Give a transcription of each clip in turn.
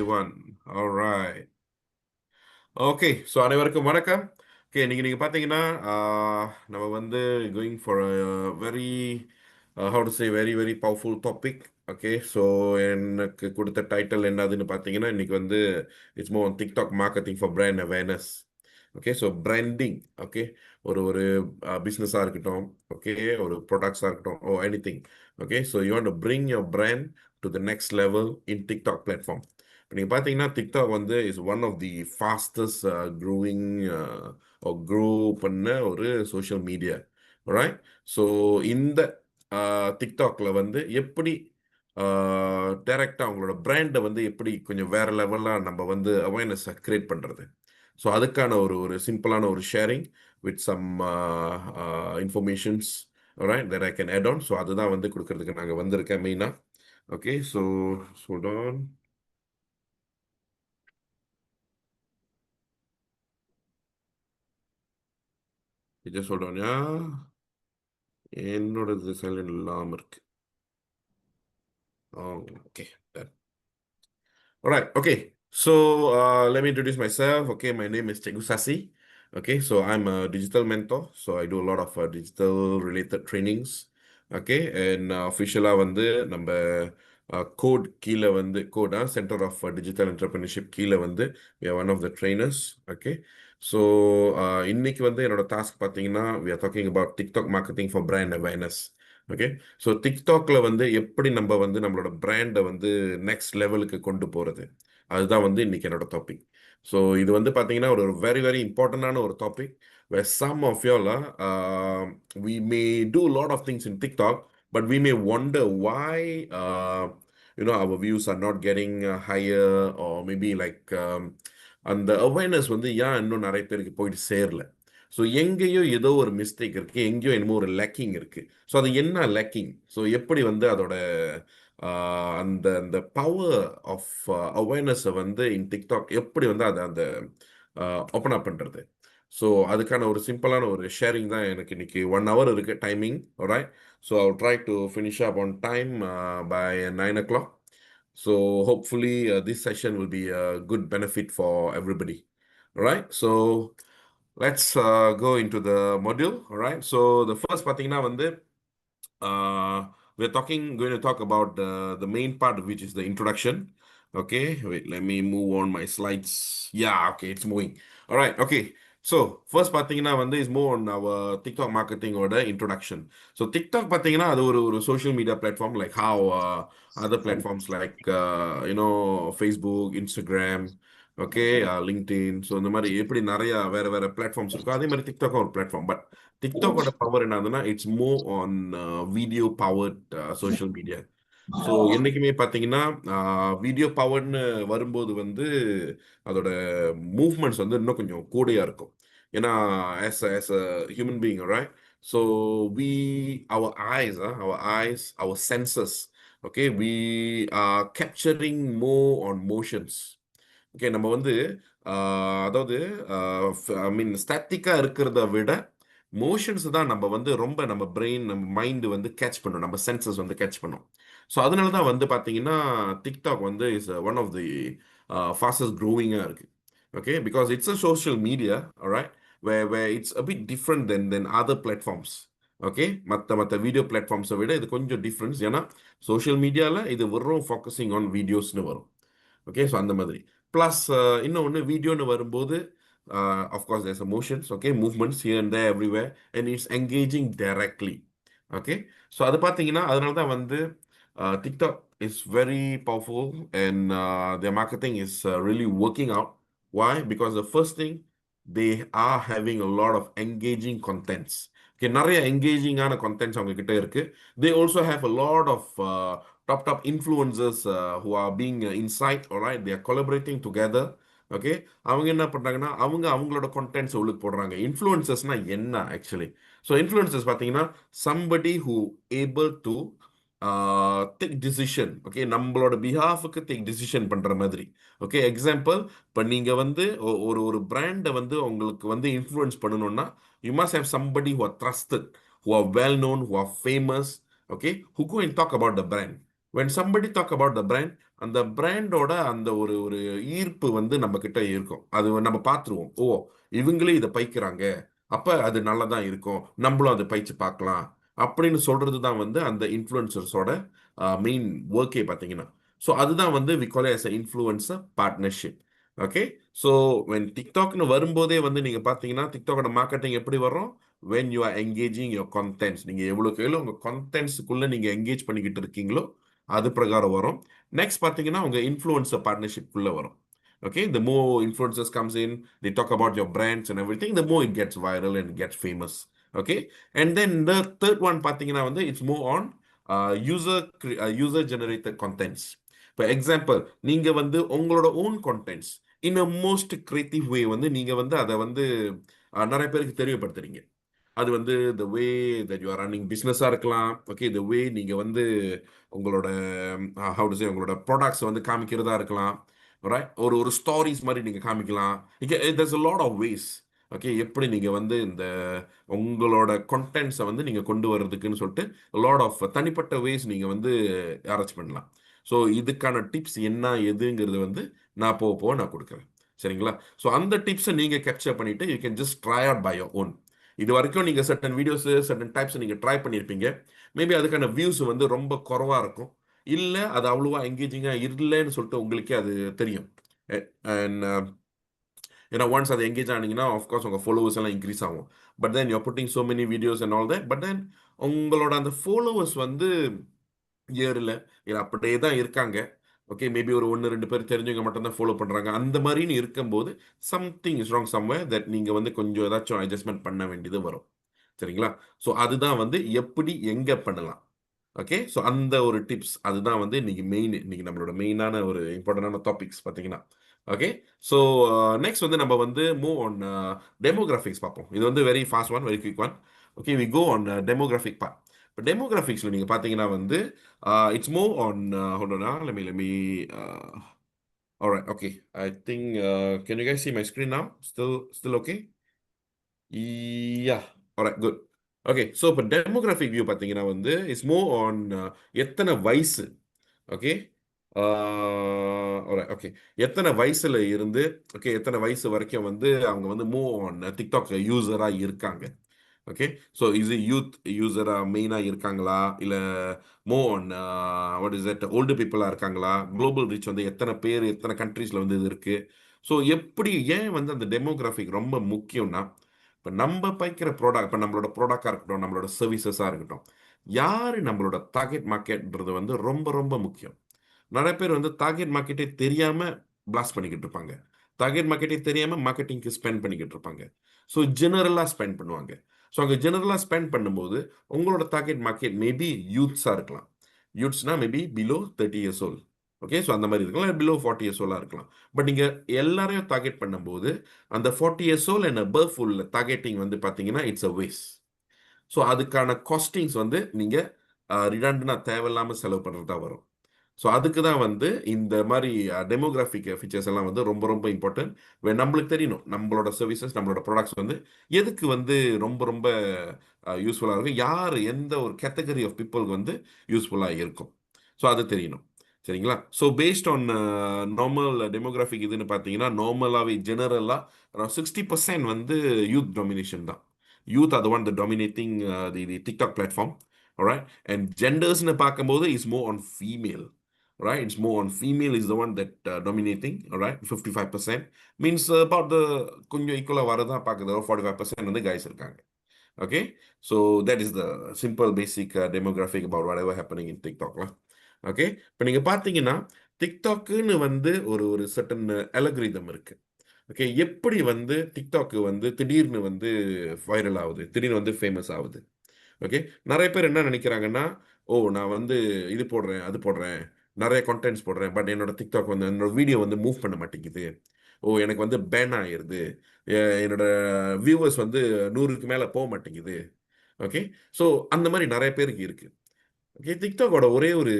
everyone. All right. Okay so அனைவருக்கும் வணக்கம். Okay நீங்கள் பார்த்தீங்கன்னா நம்ம வந்து going for a very how to say very very powerful topic. Okay so எனக்கு கொடுத்த டைட்டில் என்னதுன்னு பார்த்தீங்கன்னா இன்னைக்கு வந்து it's more TikTok marketing for brand awareness. Okay so branding. Okay ஒரு ஒரு பிஸ்னஸாக இருக்கட்டும், ஓகே ஒரு ப்ராடக்ட்ஸாக இருக்கட்டும், or anything. Okay so you want to bring your brand to the next level in TikTok platform. நீங்க பாத்தீங்கன்னா டிக்டாக் வந்து is one of the fastest growing grow பண்ண ஒரு சோஷியல் மீடியா. ரைட். ஸோ இந்த டிக்டாக்ல வந்து எப்படி டைரக்டா அவங்களோட பிராண்டை வந்து எப்படி கொஞ்சம் வேற லெவலா நம்ம வந்து அவேர்னஸ் கிரியேட் பண்றது. ஸோ அதுக்கான ஒரு ஒரு சிம்பிளான ஒரு sharing with some informations right that I can add on. So அதுதான் வந்து கொடுக்கறதுக்கு நாங்கள் வந்திருக்கேன் மெயினாக. Okay so hold on. Just hold on. என்னோடது சைலண்ட் இல்லாமல் இருக்கு. Okay. Alright, okay. So let me introduce myself. Okay, my name is Cikgu Sasi. Okay, so I'm a digital mentor. So I do a lot of digital related trainings. Okay, and officially வந்து நம்ம code கீழே வந்து கோடா centre of digital entrepreneurship கீழே வந்து we are one of the trainers. Okay, so இன்னைக்கு வந்து என்னோட task பார்த்தீங்கன்னா we are talking about TikTok marketing for brand awareness. Okay so டிக்டாக்ல வந்து எப்படி நம்ம வந்து நம்மளோட பிராண்டை வந்து நெக்ஸ்ட் லெவலுக்கு கொண்டு போகிறது, அதுதான் வந்து இன்னைக்கு என்னோட டாபிக். ஸோ இது வந்து பார்த்தீங்கன்னா ஒரு வெரி வெரி இம்பார்ட்டண்டான ஒரு topic. where some of y'all we may do a lot of things in TikTok, but we may wonder why our views are not getting higher, or maybe like அந்த awareness வந்து ஏன் இன்னும் நிறைய பேருக்கு போயிட்டு சேரல. ஸோ எங்கேயோ ஏதோ ஒரு மிஸ்டேக் இருக்கு, எங்கேயோ என்னமோ ஒரு லேக்கிங் இருக்கு. ஸோ அது என்ன லேக்கிங், ஸோ எப்படி வந்து அதோட அந்த அந்த பவர் ஆஃப் அவேர்னஸை வந்து இன் டிக்டாக் எப்படி வந்து அதை அந்த ஓப்பன் அப் பண்ணுறது. ஸோ அதுக்கான ஒரு சிம்பிளான ஒரு ஷேரிங் தான் எனக்கு இன்னைக்கு 1 hour இருக்கு timing. Right. So I try to finish up on time by 9 o'clock. So hopefully this session will be a good benefit for everybody. All right. So let's go into the module. All right. So the first பார்த்தீங்கன்னா வந்து going to talk about the main part, which is the introduction. Okay, wait, let me move on my slides. Yeah, okay, it's moving. All right, okay. So first பார்த்தீங்கன்னா வந்து is more on our TikTok marketing or the introduction. So TikTok பார்த்தீங்கன்னா அது ஒரு social media platform like how other platforms like Facebook, Instagram, okay, LinkedIn, so இந்த மாதிரி எப்படி நிறைய வேற வேற பிளாட்ஃபார்ம்ஸ் இருக்கும், அதே மாதிரி டிக்டாக் ஒரு பிளாட்ஃபார்ம். பட் டிக்டாக்கோட பவர் என்னதுன்னா it's more on video powered social media. So என்னைக்குமே பார்த்தீங்கன்னா வீடியோ பவர்னு வரும்போது வந்து அதோட மூவ்மெண்ட்ஸ் வந்து இன்னும் கொஞ்சம் கூடையா இருக்கும். ஏன்னா as a human being, right? So we our senses, okay, we are capturing more on motions. Okay, நம்ம வந்து அதாவது ஐ மீன் ஸ்டாட்டிக்காக இருக்கிறத விட மோஷன்ஸ் தான் நம்ம வந்து ரொம்ப நம்ம பிரெயின் நம்ம மைண்டு வந்து கேட்ச் பண்ணும், நம்ம சென்சஸ் வந்து கேட்ச் பண்ணும். ஸோ அதனால தான் வந்து பார்த்தீங்கன்னா டிக்டாக் வந்து is one of the fastest க்ரோவிங்காக இருக்குது. Okay, because it's a social media. Right. where it's a bit different than other platforms. Okay, மற்ற வீடியோ பிளாட்ஃபார்ம்ஸை விட இது கொஞ்சம் டிஃப்ரென்ஸ். ஏன்னா சோஷியல் மீடியாவில் இது வெறும் ஃபோக்கஸிங் ஆன் வீடியோஸ்னு வரும். ஓகே, ஸோ அந்த மாதிரி ப்ளஸ் இன்னொன்று வீடியோன்னு வரும்போது of course there's emotions, okay, movements here and there everywhere, and it's engaging directly. Okay, so அது பார்த்தீங்கன்னா அதனால தான் வந்து TikTok is very powerful and their marketing is really working out. Why? Because the first thing, they are having a lot of engaging contents. Okay, நிறைய என்கேஜிங்கான contents அவங்க கிட்ட இருக்கு. They also have a lot of top influencers who are being inside. All right, they are collaborating together. Okay, அவங்க என்ன பண்றாங்கன்னா அவங்களோட contents உள்ளுக்கு போடுறாங்க. இன்ஃப்ளூயன்சர்ஸ்னா என்ன ஆக்சுவலி? ஸோ இன்ஃப்ளூயன்சர்ஸ் பார்த்தீங்கன்னா somebody who able to take decision. Okay, நம்மளோட பிஹாஃபுக்கு டேக் டிசிஷன் பண்ற மாதிரி. ஓகே, எக்ஸாம்பிள், இப்போ நீங்க வந்து ஒரு ஒரு பிராண்டை வந்து உங்களுக்கு வந்து இன்ஃப்ளூயன்ஸ் பண்ணணும்னா you must have somebody who are trusted, who are well known, who are famous, okay, who go and talk about the brand. When somebody talk about the brand, அந்த பிராண்டோட அந்த ஒரு ஒரு ஈர்ப்பு வந்து நம்ம கிட்ட இருக்கும். அது நம்ம பார்த்துருவோம். ஓ, இவங்களே இதை பைக்கிறாங்க, அப்ப அது நல்லதா இருக்கும், நம்மளும் அதை பயிற்சி பார்க்கலாம் அப்படின்னு சொல்றது தான் வந்து அந்த இன்ஃப்ளூயன்சர்ஸோட மெயின் ஒர்க்கே பார்த்தீங்கன்னா. ஸோ அதுதான் வந்து we call as a influencer partnership. Okay. So when டிக்டாக்னு வரும்போதே வந்து நீங்க பார்த்தீங்கன்னா டிக்டாக்கோட மார்க்கெட்டிங் எப்படி வரும்? When you are engaging your contents, நீங்க எவ்வளோக்கு எவ்வளோ உங்க கண்டென்ட்ஸுக்குள்ள நீங்க என்கேஜ் பண்ணிக்கிட்டு இருக்கீங்களோ அது பிரகாரம் வரும். நெக்ஸ்ட் பார்த்தீங்கன்னா உங்க இன்ஃப்ளூயன்சர் பார்ட்னர்ஷிப் குள்ள வரும். Okay, the more influencers comes in, they talk about your brands and everything, the more it gets viral and gets famous. Okay, and then the third one பார்த்தீங்கன்னா வந்து it's more on user generated contents. For example, நீங்க வந்து உங்களோட own contents in a most creative way வந்து நீங்க வந்து அதை வந்து நிறைய பேருக்கு தெரியப்படுத்துறீங்க. அது வந்து the way that you are running பிஸ்னஸாக இருக்கலாம். ஓகே, the way நீங்கள் வந்து உங்களோட how to say உங்களோட ப்ராடக்ட்ஸ் வந்து காமிக்கிறதா இருக்கலாம். ரைட், ஒரு ஒரு ஸ்டாரிஸ் மாதிரி நீங்கள் காமிக்கலாம். there's a lot of ways. Okay, எப்படி நீங்கள் வந்து இந்த உங்களோட கண்டென்ட்ஸை வந்து நீங்கள் கொண்டு வர்றதுக்குன்னு சொல்லிட்டு லாட் ஆஃப் தனிப்பட்ட வேஸ் நீங்கள் வந்து அரேஞ்ச் பண்ணலாம். ஸோ இதுக்கான டிப்ஸ் என்ன எதுங்கிறது வந்து நான் போக போக நான் கொடுக்குறேன். சரிங்களா? ஸோ அந்த டிப்ஸை நீங்கள் கேப்சர் பண்ணிட்டு you can just try out by your own. இது வரைக்கும் நீங்கள் சர்டன் வீடியோஸ் சர்டன் டைப்ஸ் நீங்கள் ட்ரை பண்ணியிருப்பீங்க. மேபி அதுக்கான வியூஸ் வந்து ரொம்ப குறவாக இருக்கும், இல்லை அது அவ்வளோவா என்கேஜிங்காக இல்லைன்னு சொல்லிட்டு உங்களுக்கே அது தெரியும். அண்ட் ஏன்னா ஒன்ஸ் அது என்கேஜ் ஆனீங்கன்னா ஆஃப்கோர்ஸ் உங்கள் ஃபாலோவர்ஸ் எல்லாம் இன்க்ரீஸ் ஆகும். But then you pudding so many videos and all that. But then உங்களோட அந்த ஃபாலோவர்ஸ் வந்து ஏறல, இல்லை அப்படியே தான் இருக்காங்க. ஓகே, மேபி ஒரு ஒன்று ரெண்டு பேர் தெரிஞ்சவங்க மட்டும் தான் ஃபாலோ பண்ணுறாங்க. அந்த மாதிரின்னு இருக்கும்போது something is wrong somewhere that நீங்கள் வந்து கொஞ்சம் ஏதாச்சும் அட்ஜஸ்ட்மெண்ட் பண்ண வேண்டியது வரும். சரிங்களா? ஸோ அதுதான் வந்து எப்படி எங்கே பண்ணலாம். ஓகே, ஸோ அந்த ஒரு டிப்ஸ் அதுதான் வந்து இன்னைக்கு மெயின், இன்னைக்கு நம்மளோட மெயினான ஒரு இம்பார்ட்டண்டான டாபிக்ஸ் பார்த்தீங்கன்னா. ஓகே, ஸோ நெக்ஸ்ட் வந்து நம்ம வந்து மூவ் ஆன் டெமோகிராஃபிக்ஸ் பார்ப்போம். இது வந்து very fast one, very quick one. Okay, we go on demographic part. இப்போ டெமோகிராஃபிக்ஸில் நீங்கள் பார்த்தீங்கன்னா வந்து இட்ஸ் மூவ் ஆன் ஹோல்டனா let me alright. Okay, I think can you guys see my screen now? Still okay? Yeah. Alright, good. Okay, so இப்போ demographic view பார்த்தீங்கன்னா வந்து it's move on எத்தனை வயசு. ஓகே, ஓகே, எத்தனை வயசுல இருந்து ஓகே எத்தனை வயசு வரைக்கும் வந்து அவங்க வந்து மூவ் ஆன் டிக்டாக் யூசராக இருக்காங்க. ஓகே, ஸோ இது யூத் யூசராக மெயினாக இருக்காங்களா, இல்லை move on what is that old பீப்புளாக இருக்காங்களா, குளோபல் ரீச் வந்து எத்தனை பேர் எத்தனை கண்ட்ரீஸில் வந்து இது இருக்குது. ஸோ எப்படி ஏன் வந்து அந்த டெமோகிராஃபிக் ரொம்ப முக்கியம்னா, இப்போ நம்ம பைக்கிற ப்ராடக்ட், இப்போ நம்மளோட ப்ராடக்டாக இருக்கட்டும், நம்மளோட சர்வீசஸாக இருக்கட்டும், யார் நம்மளோட டார்கெட் மார்க்கெட்ன்றது வந்து ரொம்ப ரொம்ப முக்கியம். நிறைய பேர் வந்து டார்கெட் மார்க்கெட்டே தெரியாமல் பிளாஸ்ட் பண்ணிக்கிட்டு இருப்பாங்க. டார்கெட் மார்க்கெட்டே தெரியாமல் மார்க்கெட்டிங்க்கு ஸ்பெண்ட் பண்ணிக்கிட்டு இருப்பாங்க. ஸோ ஜெனரலாக ஸ்பெண்ட் பண்ணுவாங்க. ஸோ அங்கே ஜெனரலாக ஸ்பெண்ட் பண்ணும்போது உங்களோட டார்கெட் மார்க்கெட் மேபி யூத்ஸாக இருக்கலாம். யூத்ஸ்னா maybe below 30 years old. Okay, so அந்த மாதிரி இருக்கலாம், பிலோ 40 இயர்ஸ் ஓல்டாக இருக்கலாம். பட் நீங்கள் எல்லாரையும் டார்கெட் பண்ணும்போது அந்த 40 இயர்ஸ் ஓல்ட் அண்ட் அபவ் உள்ள டார்கெட்டிங் வந்து பார்த்தீங்கன்னா இட்ஸ் அ வேஸ்ட். ஸோ அதுக்கான காஸ்டிங்ஸ் வந்து நீங்கள் ரிடண்டனாக தேவையில்லாமல் செலவு பண்ணுறது தான் வரும். ஸோ அதுக்கு தான் வந்து இந்த மாதிரி டெமோகிராஃபிக் ஃபீச்சர்ஸ் எல்லாம் வந்து ரொம்ப ரொம்ப இம்பார்ட்டன்ட். நம்மளுக்கு தெரியணும் நம்மளோட சர்வீசஸ் நம்மளோட ப்ராடக்ட்ஸ் வந்து எதுக்கு வந்து ரொம்ப ரொம்ப யூஸ்ஃபுல்லாக இருக்கும், யார் எந்த ஒரு கேட்டகரி ஆஃப் பீப்புளுக்கு வந்து யூஸ்ஃபுல்லாக இருக்கும். ஸோ அது தெரியணும். சரிங்களா? So based on normal demographic இதுன்னு பார்த்தீங்கன்னா நார்மலாகவே ஜெனரலாக 60% வந்து யூத் டாமினேஷன் தான். Youth are the one that dominating the TikTok platform. All right, and genders-னு பார்க்கும்போது is more on female. Right, it's more on female is the one that dominating. All right, 55% means about the கொஞ்சம் ஈக்குவலாக வரதான் பார்க்குது. 45% வந்து guys இருக்காங்க. Okay, so that is the simple basic demographic about whatever happening in TikTok lah. Okay, இப்போ நீங்க பார்த்தீங்கன்னா டிக்டாக்னு வந்து ஒரு ஒரு சர்டன் அல்காரிதம் இருக்கு. ஓகே, எப்படி வந்து டிக்டாக் வந்து திடீர்னு வந்து வைரல் ஆகுது, திடீர்னு வந்து ஃபேமஸ் ஆகுது. ஓகே, நிறைய பேர் என்ன நினைக்கிறாங்கன்னா, ஓ நான் வந்து இது போடுறேன் அது போடுறேன், நிறைய கண்டென்ட்ஸ் போடுறேன், பட் என்னோட டிக்டாக் வந்து என்னோட வீடியோ வந்து மூவ் பண்ண மாட்டேங்குது, ஓ எனக்கு வந்து பேன் ஆகிடுது, என்னோட வியூவர்ஸ் வந்து 100க்கு மேலே போக மாட்டேங்குது. ஓகே, ஸோ அந்த மாதிரி நிறைய பேருக்கு இருக்கு. ஓகே, டிக்டாக்கோட ஒரே ஒரு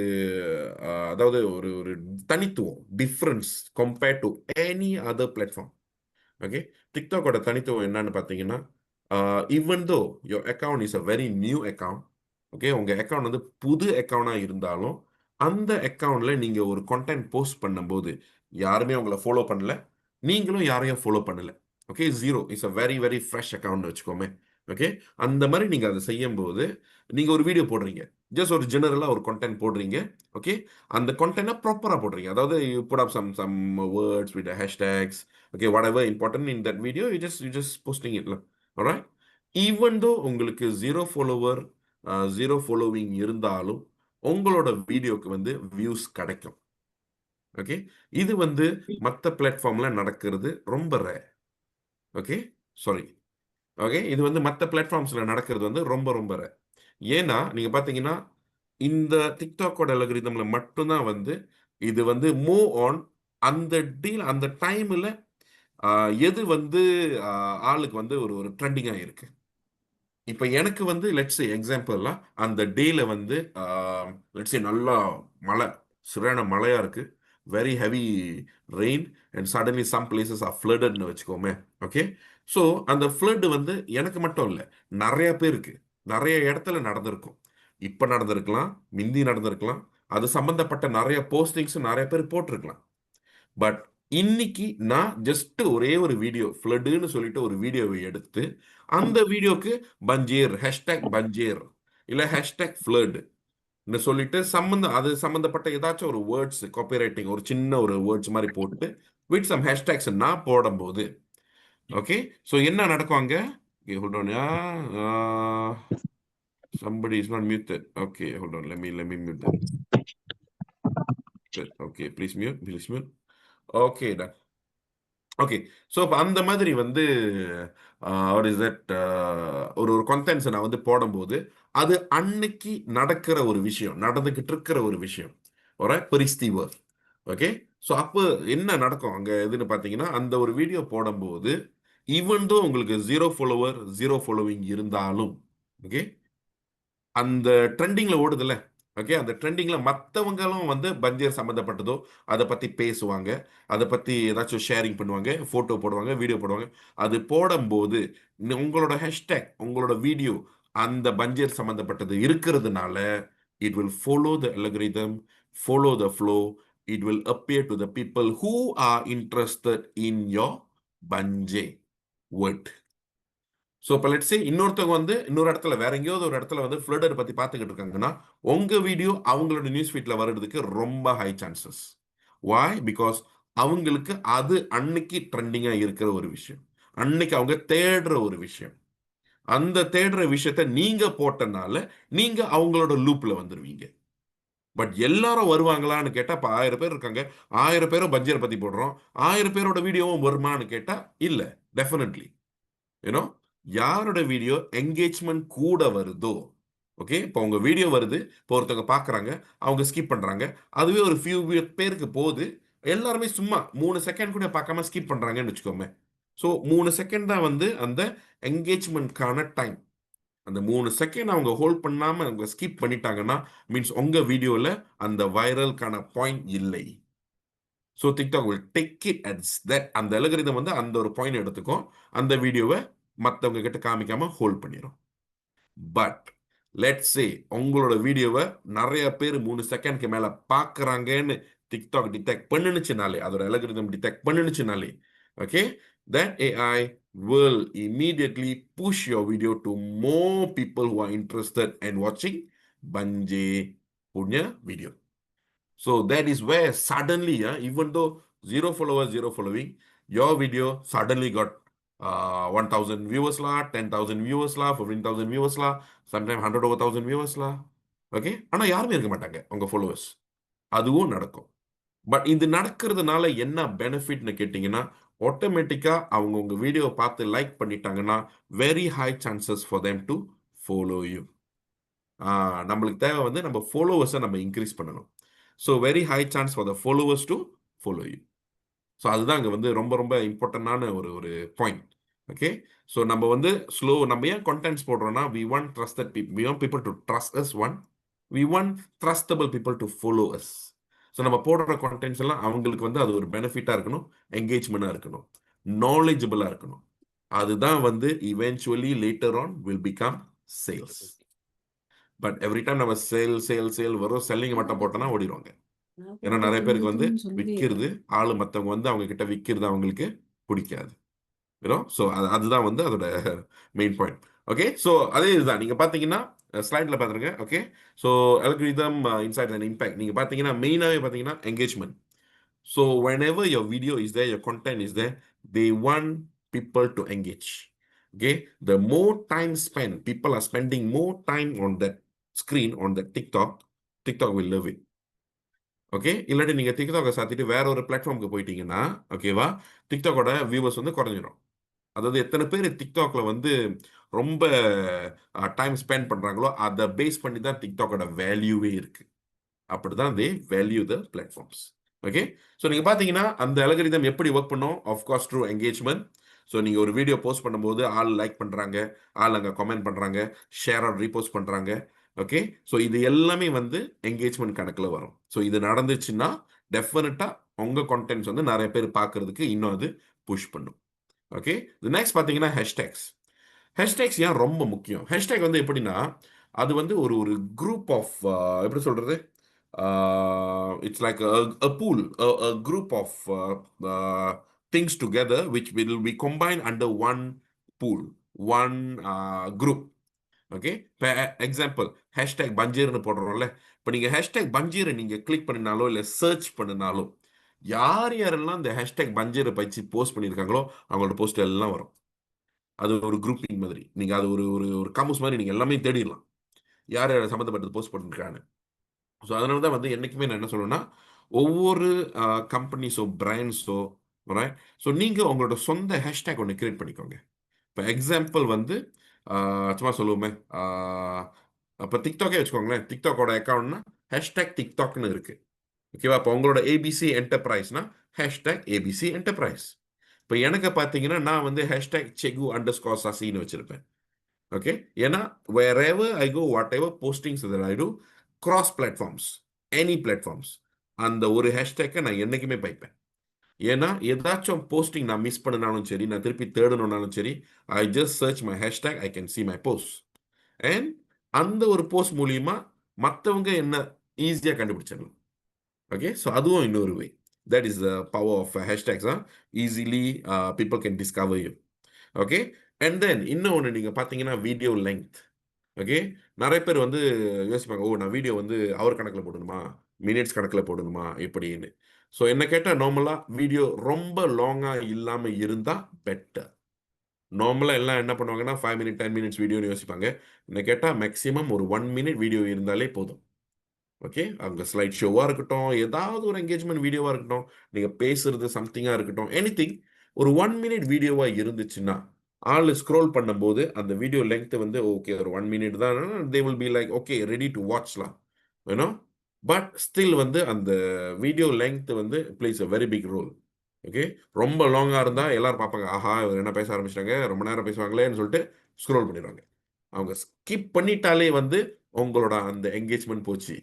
அதாவது ஒரு ஒரு தனித்துவம் difference compared to any other platform. Okay, டிக்டாக்கோட தனித்துவம் என்னன்னு பார்த்தீங்கன்னா, even though your account is a very new account. Okay, உங்கள் அக்கௌண்ட் வந்து புது அக்கௌண்டாக இருந்தாலும் அந்த அக்கவுண்ட்ல நீங்க ஒரு கண்டென்ட் போஸ்ட் பண்ணும்போது யாருமே உங்களை ஃபாலோ பண்ணல, நீங்களும் யாரையும் ஃபாலோ பண்ணல. Okay, zero. It's a very very fresh account வச்சுக்கோமே. ஓகே, அந்த மாதிரி நீங்க அதை செய்யும்போது நீங்க ஒரு வீடியோ போடுறீங்க, ஜஸ்ட் ஒரு ஜெனரலா ஒரு கண்டென்ட் போடுறீங்க. ஓகே, அந்த கண்டென்ட்டை ப்ராப்பரா போடுறீங்க. அதாவது you put up some words with hashtags. Okay, whatever important in that video you just posting இட்ல. ஆல்ரைட். ஈவன் தோ உங்களுக்கு ஜீரோ ஃபாலோவர், ஜீரோ ஃபாலோவிங் இருந்தாலும் உங்களோட வீடியோக்கு வந்து வியூஸ் கிடைக்கும். ஓகே, இது வந்து மற்ற பிளாட்ஃபார்ம்ல நடக்கிறது ரொம்ப ரேர். Okay, sorry. ஓகே, இது வந்து மற்ற பிளாட்ஃபார்ம்ஸ்ல நடக்கிறது வந்து ரொம்ப ரொம்ப ரேர். ஏன்னா நீங்க பாத்தீங்கன்னா இந்த டிக்டாக்கோட அல்காரிதம்ல மட்டும்தான் வந்து இது வந்து மூவ் ஆன். அந்த டீல் அந்த டைம்ல எது வந்து ஆளுக்கு வந்து ஒரு ஒரு ட்ரெண்டிங்கா இருக்கு. இப்போ எனக்கு வந்து லெட்ஸ் எக்ஸாம்பிள்லாம் அந்த டேல வந்து லெட்ஸ் நல்லா மழை, சரியான மழையா இருக்கு, very heavy rain and suddenly some places are ஃப்ளட்னு வச்சுக்கோமே. ஓகே, ஸோ அந்த ஃப்ளட் வந்து எனக்கு மட்டும் இல்லை, நிறைய பேருக்கு நிறைய இடத்துல நடந்திருக்கும். இப்போ நடந்திருக்கலாம், மிந்தி நடந்திருக்கலாம், அது சம்பந்தப்பட்ட நிறைய போஸ்டிங்ஸ் நிறைய பேர் போட்டிருக்கலாம். பட் இன்னைக்கு நான் ஜஸ்ட் ஒரே ஒரு வீடியோ ஃப்ளட்னு சொல்லிட்டு ஒரு வீடியோவை எடுத்து அந்த வீடியோக்கு பஞ்சேர் ஹேஷ்டேக் பஞ்சேர் இல்ல ஹேஷ்டேக் ஃப்ளட் சொல்லிட்டு அது சம்பந்தப்பட்ட ஏதாச்சும் ஒரு வேர்ட்ஸ் காப்பிரைட்டிங் ஒரு சின்ன ஒரு வேர்ட்ஸ் மாதிரி போட்டு வித் சம் ஹேஷ்டேக்ஸ் நான் போடும்போது ஓகே, ஸோ என்ன நடக்கும் அங்க? hold on, somebody is not muted. Okay, hold on, let me mute them. Okay, please mute. Okay, done. Okay, so இப்போ அந்த மாதிரி வந்து வாட் இஸ் தட், ஒரு ஒரு கண்டென்ட்ஸை நான் வந்து போடும்போது அது அன்னைக்கு நடக்கிற ஒரு விஷயம், நடந்துகிட்டு இருக்கிற ஒரு விஷயம், ஒரு பரிஸ்தீவ. ஓகே, ஸோ அப்போ என்ன நடக்கும் அங்கே எதுன்னு பார்த்தீங்கன்னா, அந்த ஒரு வீடியோ போடும்போது ஈவன் தோ உங்களுக்கு ஜீரோ ஃபாலோவர் ஜீரோ ஃபாலோவிங் இருந்தாலும் ஓகே, அந்த ட்ரெண்டிங்ல ஓடுதுல்ல. ஓகே, அந்த ட்ரெண்டிங்ல மற்றவங்களும் வந்து பந்தியர் சம்மந்தப்பட்டதோ அதை பத்தி பேசுவாங்க, அதை பத்தி ஏதாச்சும் ஷேரிங் பண்ணுவாங்க, போட்டோ போடுவாங்க, வீடியோ போடுவாங்க. அது போடும்போது உங்களோட ஹேஷ்டேக் உங்களோட வீடியோ அந்த பஞ்சர் சம்பந்தப்பட்டது இருக்கிறதுனால it will follow the algorithm, follow the flow. It will appear to the people who are interested in your punch word. So இப்போ லெட்ஸ் சே இன்னொருத்தவங்க வந்து இன்னொரு இடத்துல வேற எங்கேயாவது ஒரு இடத்துல வந்து ஃப்ளட்டர் பத்தி பார்த்துக்கிட்டு இருக்காங்கன்னா உங்க வீடியோ அவங்களோட நியூஸ் ஃபீட்ல வர்றதுக்கு ரொம்ப ஹை சான்சஸ். வாய்? பிகாஸ் அவங்களுக்கு அது அன்னைக்கு ட்ரெண்டிங்கா இருக்கிற ஒரு விஷயம், அன்னைக்கு அவங்க தேடுற ஒரு விஷயம். அந்த தேடுற விஷயத்த நீங்க போட்டனால நீங்க அவங்களோட லூப்ல வந்துருவீங்க. பட் எல்லாரும் வருவாங்களான்னு கேட்டா இப்ப 1000 பேர் இருக்காங்க, 1000 பேரும் பட்ஜெட் பத்தி போடுறோம், 1000 பேரோட வீடியோவும் வருமானு கேட்டா இல்ல. டெஃபினெட்லி யூனோ யாரோட வீடியோ என்கேஜ்மெண்ட் கூட வருதோ. ஓகே, இப்போ உங்க வீடியோ வருது, இப்போ ஒருத்தவங்க பார்க்குறாங்க, அவங்க ஸ்கிப் பண்றாங்க, அதுவே ஒரு ஃபியூ பேருக்கு போகுது, எல்லாருமே சும்மா 3 செகண்ட் கூட பார்க்காம ஸ்கிப் பண்றாங்கன்னு வச்சுக்கோங்க. ஸோ 3 செகண்ட் தான் வந்து அந்த என்கேஜ்மெண்ட்கான டைம். அந்த 3 செகண்ட் அவங்க ஹோல்ட் பண்ணாம அவங்க ஸ்கிப் பண்ணிட்டாங்கன்னா மீன்ஸ் உங்க வீடியோல அந்த வைரல்கான பாயிண்ட் இல்லை. So TikTok will take it as that. அந்த அல்காரிதம் வந்து அந்த ஒரு பாயிண்ட் எடுத்துக்கும், அந்த வீடியோவை மற்றவங்க கிட்ட காமிக்காம ஹோல்ட் பண்ணிடும். பட் லெட்ஸ் சே உங்களோட வீடியோவை நிறைய பேர் 3 செகண்ட்க்கு மேல பார்க்கறாங்கன்னு டிக்டாக் டிடெக்ட் பண்ணுச்சுனாலே, அதோட அல்காரிதம் டிடெக்ட் பண்ணுச்சுனாலே okay, that AI will immediately push your video to more people who are interested in watching Banje punya video. So that is where suddenly, even though zero followers, zero following, your video suddenly got 1,000 viewers la, 10,000 viewers la, 15,000 viewers la, sometimes 100 over 1,000 viewers la. Okay, ஆனா யாருமே இருக்க மாட்டாங்க உங்க followers. அதுவும் நடக்கும். But இது நடக்கிறதுனால என்ன பெனிஃபிட்னு கேட்டிங்கன்னா, ஆட்டோமேட்டிக்கா அவங்க உங்க வீடியோ பார்த்து லைக் பண்ணிட்டாங்கன்னா very high chances for them to follow you. நம்மளுக்கு தேவை வந்து நம்ம ஃபாலோவர்ஸை நம்ம இன்க்ரீஸ் பண்ணணும். So very high chance for the followers to follow you. So அதுதான் அங்கே வந்து ரொம்ப ரொம்ப இம்பார்ட்டண்டான ஒரு ஒரு பாயிண்ட். ஓகே, ஸோ நம்ம வந்து நம்ம ஏன் கண்டென்ட்ஸ் போடுறோம்னா we want trusted people, we want people to trust us. One, we want trustable people to follow us. So நம்ம போடுற கண்டென்ட்ஸ் எல்லாம் அவங்களுக்கு வந்து அது ஒரு பெனிஃபிட்டாக இருக்கணும், என்கேஜ்மெண்ட்டாக இருக்கணும், நாலேஜபிளாக இருக்கணும். அதுதான் வந்து eventually later on will become sales. But every time நம்ம சேல் வரும், செல்லிங் மட்டும் போட்டோம்னா ஓடிடுவாங்க. ஏன்னா நிறைய பேருக்கு வந்து விற்கிறது, மற்றவங்க வந்து அவங்க கிட்ட விற்கிறது அவங்களுக்கு பிடிக்காது. ஸோ அதுதான் வந்து அதோட மெயின் பாயிண்ட். ஓகே, ஸோ அதே இதுதான் நீங்க பாத்தீங்கன்னா ஸ்லைட்ல பாத்துருங்க. Okay, so algorithm insight and impact நீங்க பாத்தீங்கன்னா மெயினாவே பாத்தீங்கன்னா engagement. So whenever your video is there, your content is there, they want people to engage. Okay, the more time spent, people are spending more time on that screen, on that TikTok will love it. Okay, இல்லாட்டி நீங்க டிக்டாக்கை சாத்திட்டு வேற ஒரு பிளாட்ஃபார்முக்கு போயிட்டீங்கன்னா, ஓகேவா, டிக்டாக்கோட viewers வந்து குறைஞ்சிடும். அதாவது எத்தனை பேர் டிக்டாக்ல வந்து ரொம்ப டைம் ஸ்பெண்ட் பண்றாங்களோ அதை பேஸ் பண்ணி தான் டிக்டாக்கோட வேல்யூவே இருக்கு. அப்படிதான் தே value the platforms. Okay, so நீங்க பாத்தீங்கன்னா அந்த அல்காரிதம் எப்படி ஒர்க் பண்ணும், ஆஃப்கோர்ஸ் த்ரூ என்கேஜ்மெண்ட். ஸோ நீங்க ஒரு வீடியோ போஸ்ட் பண்ணும்போது ஆள் லைக் பண்றாங்க, ஆள் அங்கே கமெண்ட் பண்றாங்க, ஷேர் ஆர் ரீபோஸ்ட் பண்றாங்க. ஓகே, ஸோ இது எல்லாமே வந்து என்கேஜ்மெண்ட் கணக்கில் வரும். ஸோ இது நடந்துச்சுன்னா டெஃபினட்டா உங்க கான்டென்ட்ஸ் வந்து நிறைய பேர் பார்க்கறதுக்கு இன்னும் அது புஷ் பண்ணும். ஓகே, இது நெக்ஸ்ட் பார்த்தீங்கன்னா ஹேஷ்டேக்ஸ். ஹேஷ்டேக்ஸ் ஏன் ரொம்ப முக்கியம்? ஹேஷ்டேக் வந்து எப்படின்னா அது வந்து ஒரு ஒரு குரூப் ஆஃப், எப்படி சொல்றது, it's like a pool, a group of things together which will be combined under one pool, one group. Okay, இப்போ எக்ஸாம்பிள் ஹேஷ்டேக் பஞ்சீர்னு போடுறோம்ல. இப்போ நீங்கள் ஹேஷ்டேக் பஞ்சீரை நீங்கள் கிளிக் பண்ணினாலோ இல்லை சர்ச் பண்ணினாலோ யார் யாரெல்லாம் இந்த ஹேஷ்டேக் பஞ்சீரை பயிற்சி போஸ்ட் பண்ணியிருக்காங்களோ அவங்களோட போஸ்ட் எல்லாம் வரும். அது ஒரு குரூப்பிங் மாதிரி, நீங்கள் அது ஒரு ஒரு ஒரு காமர்ஸ் மாதிரி நீங்கள் எல்லாமே தேடிடலாம் யார் யார் சம்மந்தப்பட்டது போஸ்ட் பண்ணிருக்காங்க. ஸோ அதனால தான் வந்து என்றைக்குமே நான் என்ன சொல்லுவேன்னா ஒவ்வொரு கம்பெனிஸோ பிராண்ட்ஸோ, ஸோ நீங்கள் உங்களோட சொந்த ஹேஷ்டேக் ஒன்று கிரியேட் பண்ணிக்கோங்க. இப்போ எக்ஸாம்பிள் வந்து சும்மா சொல்லுவோமே, அப்போ டிக்டாக்கே வச்சுக்கோங்களேன். டிக்டாக்கோட அக்கௌண்ட்னா ஹேஷ்டேக் டிக்டாக்னு இருக்கு. ஓகேவா, இப்போ உங்களோட ஏபிசி என்டர்பிரைஸ்னா ஹேஷ்டேக் ஏபிசி என்டர்பிரைஸ். இப்போ எனக்கு பார்த்தீங்கன்னா நான் வந்து ஹேஷ்டேக் செகு அண்டர் ஸ்கோர் சசின்னு வச்சிருப்பேன். ஓகே, ஏன்னா wherever I go, whatever postings that I do, cross platforms, any platforms, அந்த ஒரு ஹேஷ்டேக்கை நான் என்னைக்குமே பைப்பேன். ஏன்னா ஏதாச்சும் போஸ்டிங் நான் மிஸ் பண்ணினாலும் சரி, நான் திருப்பி தேடணும்னாலும் சரி, I just search my hashtag, I can see my post. And அந்த ஒரு போஸ்ட் மூலியமா மற்றவங்க என்ன ஈஸியாக கண்டுபிடிச்சிடலாம். ஓகே, ஸோ அதுவும் இன்னொரு way. That is the power of hashtags. Easily people can discover you. Okay, and then இன்னொன்று நீங்கள் பார்த்தீங்கன்னா வீடியோ லெங்த். ஓகே, நிறைய பேர் வந்து யோசிப்பாங்க, ஓ நான் வீடியோ வந்து அவர் கணக்கில் போடணுமா, மினிட்ஸ் கணக்கில் போடணுமா இப்படின்னு. ஸோ என்ன கேட்டால் நார்மலாக வீடியோ ரொம்ப லாங்காக இல்லாமல் இருந்தால் பெட்டர். நார்மலாக எல்லாம் என்ன பண்ணுவாங்கன்னா 5 மினிட் 10 மினிட்ஸ் வீடியோன்னு யோசிப்பாங்க. என்ன கேட்டால் மேக்ஸிமம் ஒரு 1 மினிட் வீடியோ இருந்தாலே போதும். ஓகே, அங்கே ஸ்லைட் ஷோவாக இருக்கட்டும், ஏதாவது ஒரு என்கேஜ்மெண்ட் வீடியோவாக இருக்கட்டும், நீங்கள் பேசுறது சம்திங்காக இருக்கட்டும், எனிதிங், ஒரு 1 மினிட் வீடியோவாக இருந்துச்சுன்னா ஆள் ஸ்க்ரோல் பண்ணும்போது அந்த வீடியோ லெங்த் வந்து ஓகே ஒரு 1 மினிட் தான், they will be like okay ready to வாட்ச்லாம் வேணும். பட் ஸ்டில் வந்து அந்த வீடியோ லெங்த் வந்து plays a very big role. Okay, ரொம்ப லாங்காக இருந்தால் எல்லாரும் பார்ப்பாங்க, ஆஹா இவர் என்ன பேச ஆரம்பிச்சிட்டாங்க, ரொம்ப நேரம் பேசுவாங்களேன்னு சொல்லிட்டு ஸ்க்ரோல் பண்ணிடுவாங்க. அவங்க ஸ்கிப் பண்ணிட்டாலே வந்து உங்களோட அந்த என்கேஜ்மெண்ட் போச்சு.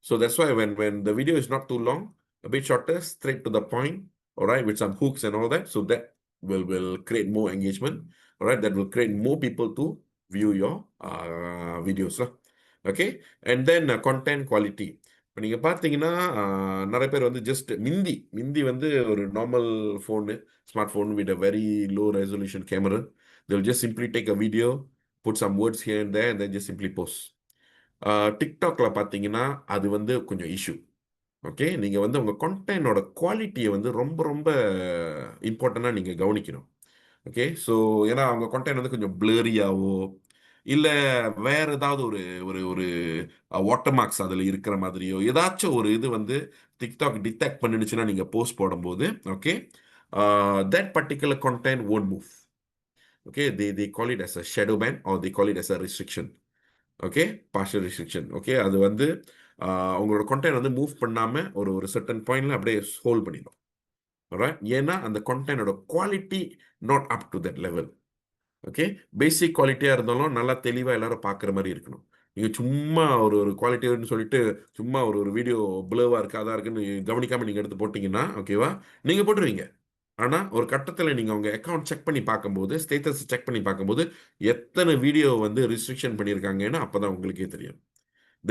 So that's why when the video is not too long, a bit shorter, straight to the point, all right, with some hooks and all that, so that will create more engagement, all right, that will create more people to view your videos lah. Okay, and then content quality. இப்போ நீங்கள் பார்த்தீங்கன்னா நிறைய பேர் வந்து just மிந்தி வந்து ஒரு normal phone, smart phone with a very low resolution camera, they'll just simply take a video, put some words here and there, and then just simply post. டிக்டாக்ல பார்த்தீங்கன்னா அது வந்து கொஞ்சம் இஷ்யூ. ஓகே, நீங்கள் வந்து உங்கள் கண்டென்ட்டோட குவாலிட்டியை வந்து ரொம்ப ரொம்ப இம்பார்ட்டண்ட்டாக நீங்கள் கவனிக்கணும். ஓகே, ஸோ ஏன்னா அவங்க கண்டென்ட் வந்து கொஞ்சம் பிளரியாவோ இல்லை வேற ஏதாவது ஒரு ஒரு ஒரு வாட்டர் மார்க்ஸ் அதில் இருக்கிற மாதிரியோ ஏதாச்சும் ஒரு இது வந்து டிக்டாக் டிடெக்ட் பண்ணிடுச்சுன்னா நீங்கள் போஸ்ட் போடும்போது, okay, that particular content won't move. Okay, they call it as a shadow ban or they call it as a restriction. Okay, partial restriction. Okay, அது வந்து உங்களோட கண்டென்ட் வந்து மூவ் பண்ணாமல் ஒரு ஒரு சர்டன் பாயிண்ட்ல அப்படியே ஹோல்ட் பண்ணிடும். ஏன்னா அந்த கண்டென்ட்டோட quality not up to that level. Okay, basic குவாலிட்டியாக இருந்தாலும் நல்லா தெளிவாக எல்லாரும் பார்க்குற மாதிரி இருக்கணும். நீங்கள் சும்மா ஒரு ஒரு குவாலிட்டின்னு சொல்லிட்டு சும்மா ஒரு ஒரு வீடியோ பிளவாக இருக்குது அதாக இருக்குன்னு கவனிக்காமல் நீங்கள் எடுத்து போட்டிங்கன்னா, ஓகேவா, நீங்கள் போட்டுருவீங்க. ஆனா ஒரு கட்டத்துல நீங்க உங்க அக்கவுண்ட் செக் பண்ணி பார்க்கும்போது, ஸ்டேட்டஸ் செக் பண்ணி பார்க்கும்போது, எத்தன வீடியோ வந்து ரிஸ்ட்ரிக்ஷன் பண்ணியிருக்காங்கன்னு அப்பதான் உங்களுக்கே தெரியும்.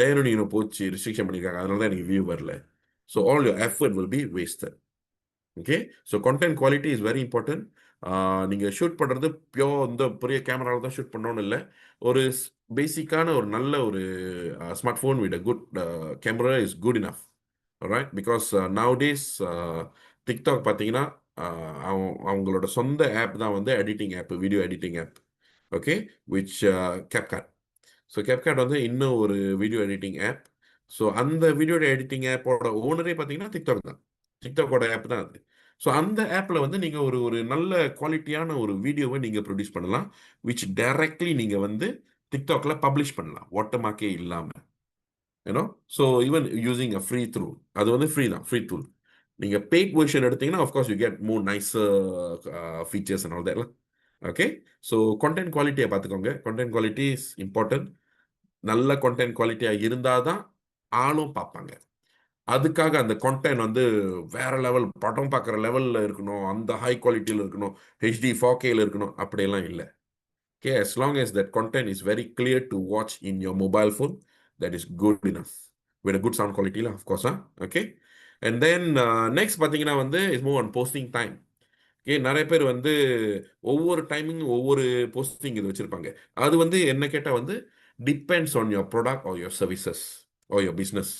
தயவு நீங்க போச்சு ரிஸ்ட்ரிக்ஷன் பண்ணியிருக்காங்க. அதனால தான் எனக்கு வியூ வரல. So all your effort will be wasted. Okay. So content quality is very important. நீங்கள் ஷூட் பண்ணுறது பியோர் இந்த பெரிய கேமராவில் தான் ஷூட் பண்ணணும்னு இல்லை. ஒரு பேசிக்கான ஒரு நல்ல ஒரு smart phone with good camera is good enough. Right because nowadays TikTok பார்த்தீங்கன்னா அவங்களோட சொந்த ஆப் தான் வந்து editing app, video editing app. Okay. Which CapCut. So CapCut வந்து இன்னும் ஒரு வீடியோ எடிட்டிங் ஆப். ஸோ அந்த வீடியோ எடிட்டிங் ஆப்போட ஓனரே பார்த்தீங்கன்னா டிக்டாக் தான். டிக்டாக்கோட ஆப் தான் அது. ஸோ அந்த ஆப்பில் வந்து நீங்கள் ஒரு ஒரு நல்ல குவாலிட்டியான ஒரு வீடியோவை நீங்கள் ப்ரொடியூஸ் பண்ணலாம். விச் டைரக்ட்லி நீங்கள் வந்து டிக்டாக்ல பப்ளிஷ் பண்ணலாம், வாட்டர் மார்க்கே இல்லாமல். ஏன்னோ so even using a free through. அது வந்து ஃப்ரீ தான், ஃப்ரீ டூல். நீங்கள் பெய்ட் வெர்ஷன் எடுத்தீங்கன்னா of course you get more nicer features and all that. Okay. So content குவாலிட்டியை பார்த்துக்கோங்க. Content quality is important. நல்ல கண்டென்ட் குவாலிட்டியாக இருந்தால் தான் ஆளும் பார்ப்பாங்க. அதுக்காக அந்த கண்டென்ட் வந்து வேற லெவல், படம் பார்க்குற லெவலில் இருக்கணும், அந்த ஹை குவாலிட்டியில் இருக்கணும், ஹெச்டி 4Kல இருக்கணும், அப்படியெல்லாம் இல்லை. Okay. as long as that content is very clear to watch in your mobile phone, that is good enough. with a good sound quality lah, of course. Okay. And then next பார்த்தீங்கன்னா வந்து is more on posting time. Okay. நிறைய பேர் வந்து ஒவ்வொரு timing ஒவ்வொரு posting இது வச்சிருப்பாங்க. அது வந்து என்ன கேட்டால் வந்து depends on your product or your services or your business.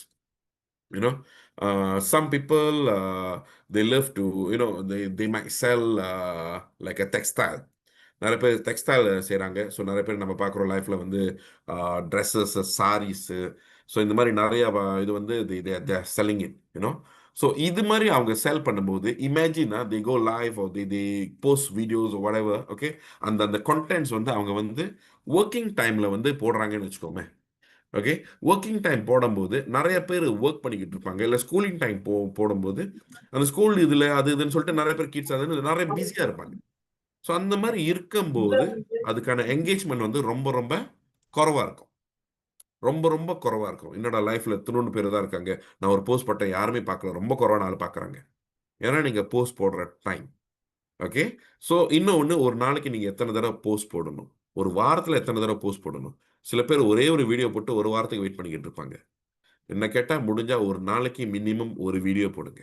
you know some people they love to, they might sell like a textile. நிறைய பேர் டெக்ஸ்டைல் செய்கிறாங்க. ஸோ நிறைய பேர் நம்ம பார்க்குறோம் லைஃப்பில் வந்து ட்ரெஸ்ஸஸ், சாரீஸு. ஸோ இந்த மாதிரி நிறைய இது வந்து செல்லிங் இட். ஸோ இது மாதிரி அவங்க செல் பண்ணும்போது imagine the go live the post videos whatever. Okay. அந்த அந்த கண்டென்ட்ஸ் வந்து அவங்க வந்து ஒர்க்கிங் டைமில் வந்து போடுறாங்கன்னு வச்சுக்கோமே. ஓகே. ஒர்க்கிங் டைம் போடும்போது நிறைய பேர் ஒர்க் பண்ணிக்கிட்டு இருப்பாங்க. இல்லை ஸ்கூலிங் டைம் போடும்போது அந்த ஸ்கூல் இதில் அது இதுன்னு சொல்லிட்டு நிறைய பேர் கிட்ஸ் அதுன்னு நிறைய பிஸியாக இருப்பாங்க. ஸோ அந்த மாதிரி இருக்கும்போது அதுக்கான என்கேஜ்மெண்ட் வந்து ரொம்ப ரொம்ப குறைவா இருக்கும். ரொம்ப ரொம்ப குறைவா இருக்கும். என்னோட லைஃப்ல திருநூறு பேர் தான் இருக்காங்க, நான் ஒரு போஸ்ட் போட்டேன் யாருமே பார்க்கல, ரொம்ப குறைவான ஆள் பார்க்குறாங்க. ஏன்னா நீங்க போஸ்ட் போடுற டைம். ஓகே. ஸோ இன்னொன்று, ஒரு நாளைக்கு நீங்க எத்தனை தடவை போஸ்ட் போடணும், ஒரு வாரத்தில் எத்தனை தடவை போஸ்ட் போடணும். சில பேர் ஒரே ஒரு வீடியோ போட்டு ஒரு வாரத்துக்கு வெயிட் பண்ணிக்கிட்டு இருப்பாங்க. என்ன கேட்டால் முடிஞ்சா ஒரு நாளைக்கு மினிமம் ஒரு வீடியோ போடுங்க.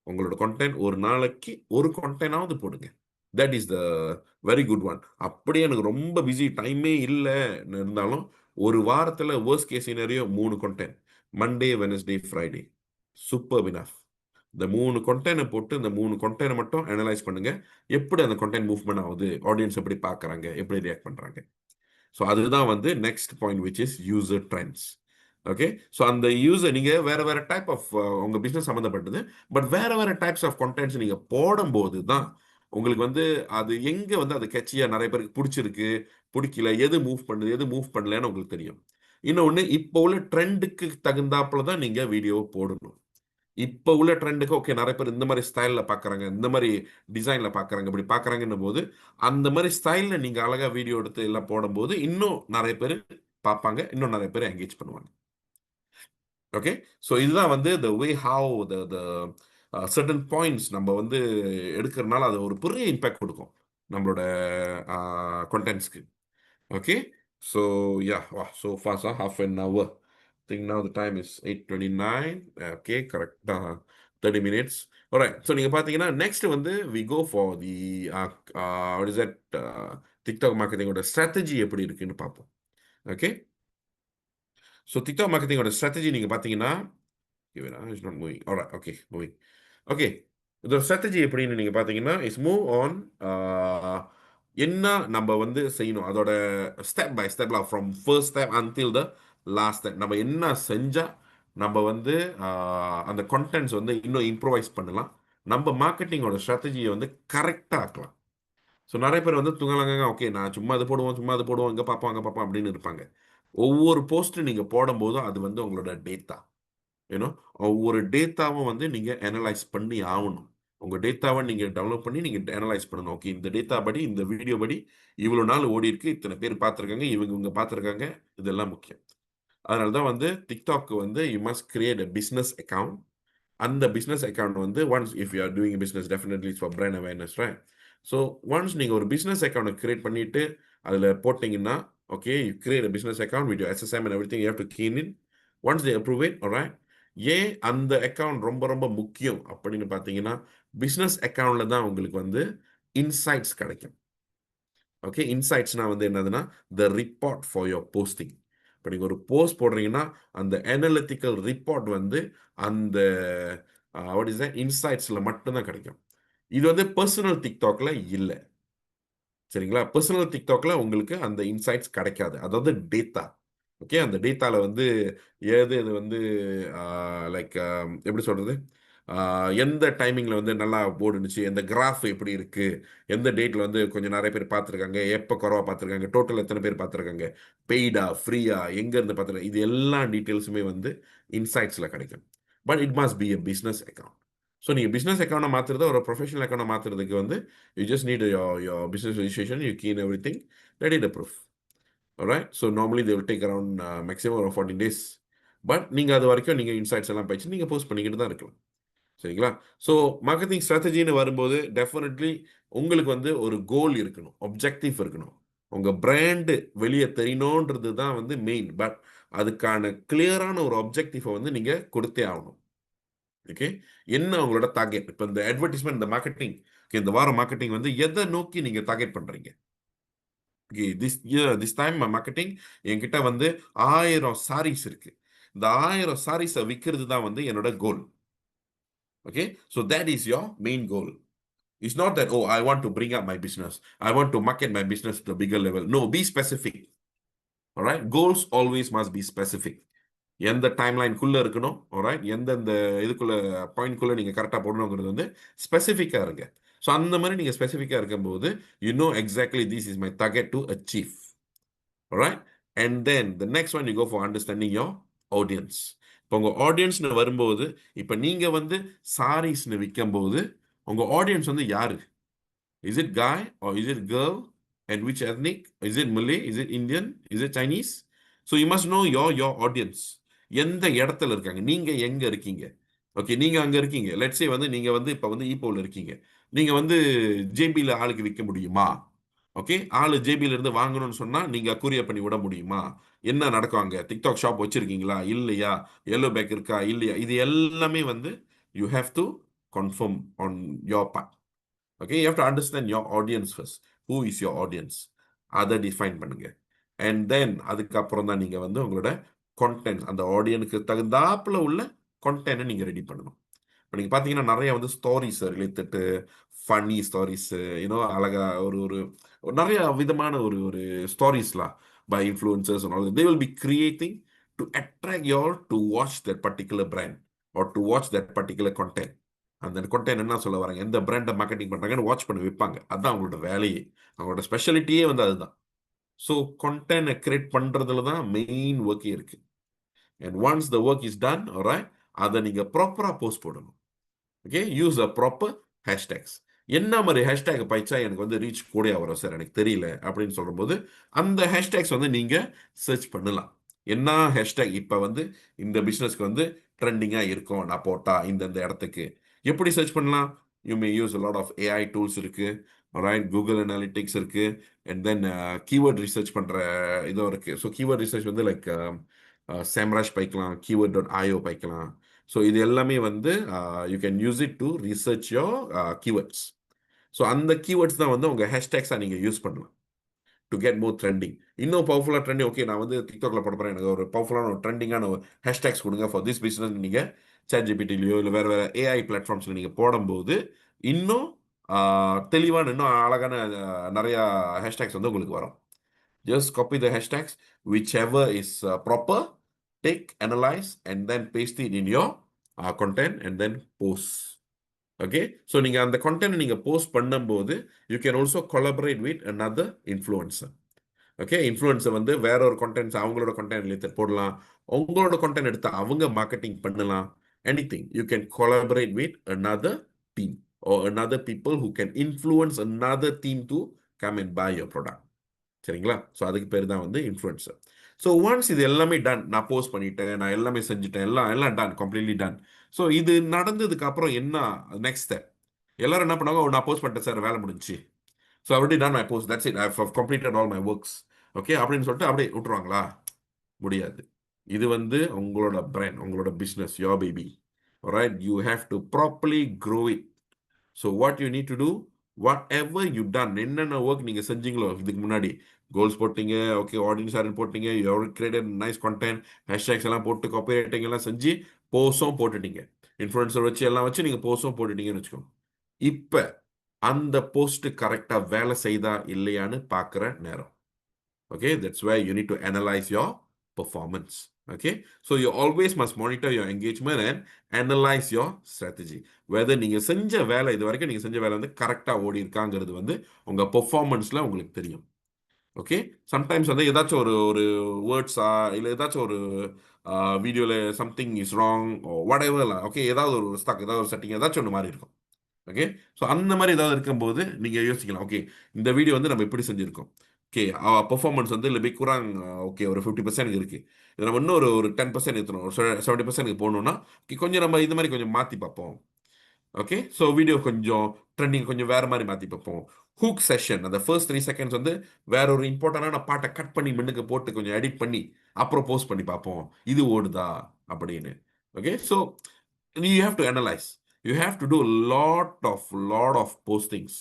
உங்களோட கண்டென்ட் ஒரு நாளைக்கு ஒரு கண்டென்ட்டாவது போடுங்க. That is the very good one. அப்படியே எனக்கு ரொம்ப பிஸி டைமே இல்லைன்னு இருந்தாலும் ஒரு வாரத்தில் worst case scenario 3 content, Monday Wednesday Friday, super வினஃப். இந்த 3 கண்டென்ட்டை போட்டு இந்த 3 கண்டென்ட்டை மட்டும் அனலைஸ் பண்ணுங்க. எப்படி அந்த கண்டென்ட் மூவ்மெண்ட் ஆகுது, ஆடியன்ஸ் எப்படி பார்க்குறாங்க, எப்படி ரியாக்ட் பண்ணுறாங்க. ஸோ அதுதான் வந்து next point which is user trends. Okay. So அந்த யூசர் நீங்கள் வேற வேற டைப் ஆஃப் உங்கள் பிஸ்னஸ் சம்மந்தப்பட்டது, பட் வேற வேற டைப்ஸ் ஆஃப் கண்டென்ட்ஸ் நீங்கள் போடும்போது தான் உங்களுக்கு வந்து அது எங்கே வந்து அது கட்சியாக நிறைய பேருக்கு பிடிச்சிருக்கு, பிடிக்கல, எது மூவ் பண்ணுது, எது மூவ் பண்ணலன்னு உங்களுக்கு தெரியும். இன்னொன்று, இப்போ உள்ள ட்ரெண்டுக்கு தகுந்தாப்புல தான் நீங்கள் வீடியோ போடணும். இப்போ உள்ள ட்ரெண்டுக்கு ஓகே நிறைய பேர் இந்த மாதிரி ஸ்டைலில் பார்க்குறாங்க, இந்த மாதிரி டிசைனில் பார்க்குறாங்க, இப்படி பார்க்குறாங்கன்னும் போது அந்த மாதிரி ஸ்டைலில் நீங்கள் அழகாக வீடியோ எடுத்து எல்லாம் போடும்போது இன்னும் நிறைய பேர் பார்ப்பாங்க, இன்னும் நிறைய பேர் என்கேஜ் பண்ணுவாங்க. ஓகே. ஸோ இதுதான் வந்து த way how the certain points நம்ம வந்து எடுக்கிறதுனால அது ஒரு பெரிய இம்பேக்ட் கொடுக்கும் நம்மளோட கண்டென்ட்ஸ்க்கு. ஓகே. ஸோ யா வா so fast half an hour. Think now the time is 8:29. Okay, கரெக்டாக 30 minutes. alright. ஸோ நீங்கள் பார்த்தீங்கன்னா நெக்ஸ்ட் வந்து we go for the what is that TikTok மார்க்கெட்டிங்கோட ஸ்ட்ராட்டஜி எப்படி இருக்குன்னு பார்ப்போம். ஓகே. ஸோ டிக்டாக் மார்க்கெட்டிங்கோட ஸ்ட்ராட்டஜி நீங்கள் பார்த்தீங்கன்னா it's not moving. alright. Okay, moving. Okay. இதோட ஸ்ட்ராட்டஜி எப்படின்னு நீங்கள் பார்த்தீங்கன்னா இஸ் மூவ் ஆன். என்ன நம்ம வந்து செய்யணும் அதோட ஸ்டெப் பை ஸ்டெப்ல from first step until the last step நம்ம என்ன செஞ்சால் நம்ம வந்து அந்த கண்டென்ட்ஸ் வந்து இன்னும் இம்ப்ரூவைஸ் பண்ணலாம், நம்ம மார்க்கெட்டிங்கோட ஸ்ட்ராட்டஜியை வந்து கரெக்டாக ஆக்கலாம். ஸோ நிறைய பேர் வந்து தூங்கலாங்க, ஓகே நான் சும்மா அது போடுவோம், சும்மா அது போடுவோம், இங்கே பார்ப்போம் அங்கே பார்ப்போம் அப்படின்னு இருப்பாங்க. ஒவ்வொரு போஸ்ட்டு நீங்கள் போடும்போதும் அது வந்து உங்களோட டேட்டா. ஏன்னோ ஒவ்வொரு டேட்டாவும் வந்து நீங்கள் அனலைஸ் பண்ணி ஆகணும். உங்கள் டேட்டாவை நீங்கள் டெவலப் பண்ணி நீங்கள் அனலைஸ் பண்ணணும். ஓகே இந்த டேட்டா படி, இந்த வீடியோ படி இவ்வளோ நாள் ஓடி இருக்கு, இத்தனை பேர் பார்த்துருக்காங்க, இவங்க பார்த்துருக்காங்க, இதெல்லாம் முக்கியம். அதனால தான் வந்து டிக்டாக் வந்து you must create a business account. அந்த பிஸ்னஸ் அக்கௌண்ட் வந்து once if you are doing business definitely for brand awareness, right? So once நீங்கள் ஒரு பிஸ்னஸ் அக்கௌண்ட் கிரியேட் பண்ணிட்டு அதில் போட்டிங்கன்னா, okay, you create a business account with SSM and everything, you have to keen in. Once they approve it, alright? ஏன் அந்த account ரொம்ப ரொம்ப முக்கியம் அப்படின்னு பார்த்தீங்கன்னா, பிஸ்னஸ் அக்கௌண்ட்ல தான் உங்களுக்கு வந்து இன்சைட்ஸ் கிடைக்கும். ஓகே, இன்சைட்ஸ்னா வந்து என்னதுன்னா the report for your posting. இப்போ நீங்கள் ஒரு போஸ்ட் போடுறீங்கன்னா அந்த அனலிட்டிக்கல் ரிப்போர்ட் வந்து அந்த வாட் இஸ் இன்சைட்ஸில் மட்டும்தான் கிடைக்கும். இது வந்து பர்சனல் டிக்டாக்ல இல்லை, சரிங்களா? பர்சனல் டிக்டாக்ல உங்களுக்கு அந்த இன்சைட்ஸ் கிடைக்காது, அதாவது டேட்டா. ஓகே, அந்த டேட்டால வந்து ஏது இது வந்து லைக் எப்படி சொல்றது, எந்த டைமிங்ல வந்து நல்லா ஓடுனுச்சு, எந்த கிராஃப் எப்படி இருக்கு, எந்த டேட்ல வந்து கொஞ்சம் நிறைய பேர் பார்த்துருக்காங்க, எப்போ குறவா பார்த்துருக்காங்க, டோட்டல் எத்தனை பேர் பார்த்துருக்காங்க, பெய்டா ஃப்ரீயா எங்க இருந்து பார்த்துருக்காங்க, இது எல்லா டீட்டெயில்ஸுமே வந்து இன்சைட்ஸ்ல கிடைக்கும். But it must be a business account. So நீங்கள் பிஸ்னஸ் அக்கௌண்ட்டை மாற்றுறது ஒரு ப்ரொஃபஷனல் அக்கௌண்ட்டை மாற்றுறதுக்கு வந்து you just need your business registration, you keen every thing, ready the proof. alright, so normally they will take around maximum of 14 days. But நீங்கள் அது வரைக்கும் நீங்கள் இன்சைட்ஸ் எல்லாம் பயிற்சி நீங்கள் போஸ்ட் பண்ணிக்கிட்டு தான் இருக்கலாம், சரிங்களா? ஸோ மார்க்கெட்டிங் ஸ்ட்ராட்டஜின்னு வரும்போது டெஃபினெட்லி உங்களுக்கு வந்து ஒரு கோல் இருக்கணும், ஒப்ஜெக்டிவ் இருக்கணும். உங்கள் பிராண்டு வெளியே தெரியணுன்றது தான் வந்து மெயின். பட் அதுக்கான கிளியரான ஒரு ஒப்ஜெக்டிவை வந்து நீங்கள் கொடுத்தே ஆகணும். ஓகே, என்ன உங்களோட டார்கெட்? இப்போ இந்த அட்வர்டைஸ்மெண்ட், இந்த மார்க்கெட்டிங், இந்த வாரம் மார்க்கெட்டிங் வந்து எதை நோக்கி நீங்கள் டார்கெட் பண்ணுறீங்க? ஓகே, திஸ் டைம் மார்க்கெட்டிங் என்கிட்ட வந்து 1000 சாரீஸ் இருக்கு, இந்த 1000 சாரீஸை விற்கிறது தான் வந்து என்னோட goal. Okay, so that is your main goal. It's not that, oh, I want to bring up my business, I want to market my business to a bigger level. No, be specific. All right, goals always must be specific. எந்த டைம்லைனுக்குள்ள இருக்கணும், alright, எந்தெந்த இதுக்குள்ள பாயிண்ட்குள்ள நீங்க கரெக்டாக போடணுங்கிறது வந்து ஸ்பெசிஃபிக்காக இருங்க. So அந்த மாதிரி நீங்க ஸ்பெசிஃபிக்காக இருக்கும்போது you know exactly this is my target to achieve. Alright, and then the next one you go for understanding your audience. இப்போ உங்க ஆடியன்ஸ்னு வரும்போது, இப்போ நீங்க வந்து சாரீஸ்னு விற்கும்போது உங்க ஆடியன்ஸ் வந்து யாரு? Is it guy or is it girl? And which ethnic? Is it Malay? Is it Indian? Is it Chinese? So you must know your audience. எந்த இடத்துல இருக்காங்க, நீங்க எங்க இருக்கீங்க? ஓகே, நீங்க அங்க இருக்கீங்க, லெட்ஸ் சே வந்து நீங்க வந்து இப்ப வந்து ஈப்போல இருக்கீங்க, நீங்க வந்து ஜேபில ஆளுக்கு விற்க முடியுமா? ஓகே, ஆளு ஜேபில இருந்து வாங்கணும்னு சொன்னா நீங்க கூரியர் பண்ணி விட முடியுமா? என்ன நடக்குவாங்க? டிக்டாக் ஷாப் வச்சிருக்கீங்களா இல்லையா? எல்லோ பேக் இருக்கா இல்லையா? இது எல்லாமே வந்து you have to confirm on your part. Okay, you have to understand your audience first. Who is your audience, அதை டிஃபைன் பண்ணுங்க. அண்ட் தென் அதுக்கப்புறம் தான் நீங்கள் வந்து உங்களோட கான்டென்ட், அந்த ஆடியனுக்கு தகுந்தாப்புல உள்ள கான்டென்ட்டை நீங்கள் ரெடி பண்ணணும். இப்போ நீங்கள் பார்த்தீங்கன்னா நிறைய வந்து stories related, funny stories, you know அழகா ஒரு ஒரு நிறைய விதமான ஒரு ஒரு ஸ்டோரிஸ்லாம் by influencers and all that. They will be creating to attract you all to watch that particular brand or to watch that particular content. அந்த content என்ன சொல்ல வராங்க, எந்த பிராண்டை மார்க்கெட்டிங் பண்ணுறாங்கன்னு வாட்ச் பண்ணி வைப்பாங்க. அதுதான் அவங்களோட வேலையே, அவங்களோட ஸ்பெஷாலிட்டியே வந்து அதுதான். ஸோ content கிரியேட் பண்ணுறதுல தான் மெயின் ஒர்க்கே இருக்கு. And once the work is done, alright, அதை நீங்கள் ப்ராப்பராக போஸ்ட் போடணும். Okay, use a proper hashtags. என்ன மாதிரி ஹேஷ்டேக் பயிச்சா எனக்கு வந்து ரீச் கூட வரும் சார், எனக்கு தெரியல அப்படின்னு சொல்லும்போது அந்த ஹேஷ்டேக்ஸ் வந்து நீங்கள் சர்ச் பண்ணலாம். என்ன ஹேஷ்டேக் இப்போ வந்து இந்த பிஸ்னஸ்க்கு வந்து ட்ரெண்டிங்காக இருக்கும், நான் போட்டா இந்தந்த இடத்துக்கு எப்படி சர்ச் பண்ணலாம்? You may use lot of AI tools இருக்கு, ரைட், கூகுள் அனாலிட்டிக்ஸ் இருக்கு, அண்ட் தென் கீவேர்ட் ரிசர்ச் பண்ணுற இதுவும் இருக்கு. ஸோ கீவேர்ட் ரிசர்ச் வந்து லைக் சாம்ராஜ் பைக்கலாம், keyword.io பைக்கலாம். ஸோ இது எல்லாமே வந்து you can use it to research your keywords. So அந்த கீவேர்ட்ஸ் தான் வந்து உங்கள் ஹேஷ்டேக்ஸாக நீங்கள் யூஸ் பண்ணலாம் டு கெட் மோர் ட்ரெண்டிங். இன்னும் பவர்ஃபுல்லாக ட்ரெண்டிங், ஓகே நான் வந்து டிக்டாக்ல போட போகிறேன், எனக்கு ஒரு பவர்ஃபுல்லான ஒரு ட்ரெண்டிங்கான ஒரு ஹேஷ்டேக்ஸ் கொடுங்க ஃபார் திஸ் பிஸ்னஸ், நீங்கள் ChatGPTலையோ இல்லை வேறு வேறு ஏஐ பிளாட்ஃபார்ம்ஸில் நீங்கள் போடும்போது இன்னும் தெளிவான, இன்னும் அழகான நிறையா ஹேஷ்டேக்ஸ் வந்து உங்களுக்கு வரும். Just copy the hashtags, whichever is proper, take, analyze, and then paste it in your content and then post. Okay, so நீங்க அந்த content நீங்க போஸ்ட் பண்ணும்போது you can also collaborate with another influencer. Okay, influencer வந்து வேற ஒரு contents அவங்களோட content related போடலாம், உங்களோட கண்டென்ட் எடுத்து அவங்க மார்க்கெட்டிங் பண்ணலாம். Anything you can collaborate with another team or another people who can influence another team to come and buy your product. சரிங்களா? ஸோ அதுக்கு பேர் தான் வந்து இன்ஃப்ளூயன்சர். ஸோ ஒன்ஸ் இது எல்லாமே டன், நான் போஸ்ட் பண்ணிட்டேன், நான் எல்லாமே செஞ்சுட்டேன், எல்லாம் எல்லாம் டன், கம்ப்ளீட்லி டன். ஸோ இது நடந்ததுக்கு அப்புறம் என்ன நெக்ஸ்ட் ஸ்டெப்? எல்லாரும் என்ன பண்ணுவாங்க, "ஓ, நான் போஸ்ட் பண்ணிட்டேன் சார், வேலை முடிஞ்சுச்சு. So already done my post, that's it, I've completed all my works." Okay அப்படின்னு சொல்லிட்டு அப்படியே விட்டுருவாங்களா? முடியாது. இது வந்து உங்களோட பிராண்ட், உங்களோட business, your baby. Right, you have to properly grow it. So what you need to do, what ever you done, என்னென்ன work நீங்கள் செஞ்சீங்களோ இதுக்கு முன்னாடி, கோல்ஸ் போட்டீங்க, ஓகே, ஆடியன்ஸ் யாருன்னு போட்டீங்க, you created nice content, hashtags எல்லாம் போட்டு காப்பி ரைட்டிங் எல்லாம் செஞ்சு போஸ்டும் போட்டுட்டீங்க, இன்ஃப்ளூயன்சர் வச்சு எல்லாம் வச்சு நீங்கள் போஸ்டும் போட்டுட்டீங்கன்னு வச்சுக்கோங்க. இப்போ அந்த போஸ்ட் கரெக்டாக வேலை செய்தா இல்லையான்னு பார்க்குற நேரம். Okay, that's where you need to analyze your performance. Okay, so you always must monitor your engagement and analyze your strategy. Whether நீங்க செஞ்ச வேலை, இது வரைக்கும் நீங்க செஞ்ச வேலை வந்து கரெக்டா ஓடி இருக்காங்கிறது வந்து உங்க பெர்ஃபார்மன்ஸ்ல உங்களுக்கு தெரியும். ஓகே, சம்டைம்ஸ் வந்து ஏதாச்சும் ஒரு ஒரு வேர்ட்ஸா இல்லை ஏதாச்சும் ஒரு வீடியோவில் சம்திங் இஸ் ராங் வாட் எவர்லாம், ஓகே, ஏதாவது ஒரு ஸ்டாக், ஏதாவது ஒரு செட்டிங், ஏதாச்சும் ஒன்று மாதிரி இருக்கும். ஓகே, ஸோ அந்த மாதிரி ஏதாவது இருக்கும்போது நீங்கள் யோசிக்கலாம், ஓகே, இந்த வீடியோ வந்து நம்ம இப்படி செஞ்சுருக்கோம், ஓகே, பெர்ஃபார்மன்ஸ் வந்து இல்லை பிக்குறாங், ஓகே, ஒரு 50% இருக்குது, இது நம்ம இன்னும் ஒரு ஒரு 10% ஏற்றணும், ஒரு 70% போகணுன்னா கொஞ்சம் நம்ம இந்த மாதிரி கொஞ்சம் மாற்றி பார்ப்போம். ஓகே, ஸோ வீடியோ கொஞ்சம் ட்ரெண்டிங் கொஞ்சம் வேறு மாதிரி மாற்றி பார்ப்போம். ஹூக் செஷன், அந்த ஃபர்ஸ்ட் 3 செகண்ட்ஸ் வந்து வேற ஒரு இம்பார்ட்டண்டான பாட்டை கட் பண்ணி மின்னுக்கு போட்டு கொஞ்சம் எடிட் பண்ணி அப்புறம் போஸ்ட் பண்ணி பார்ப்போம், இது ஓடுதா அப்படின்னு. Okay, so you have to analyze, you have to do a lot of postings,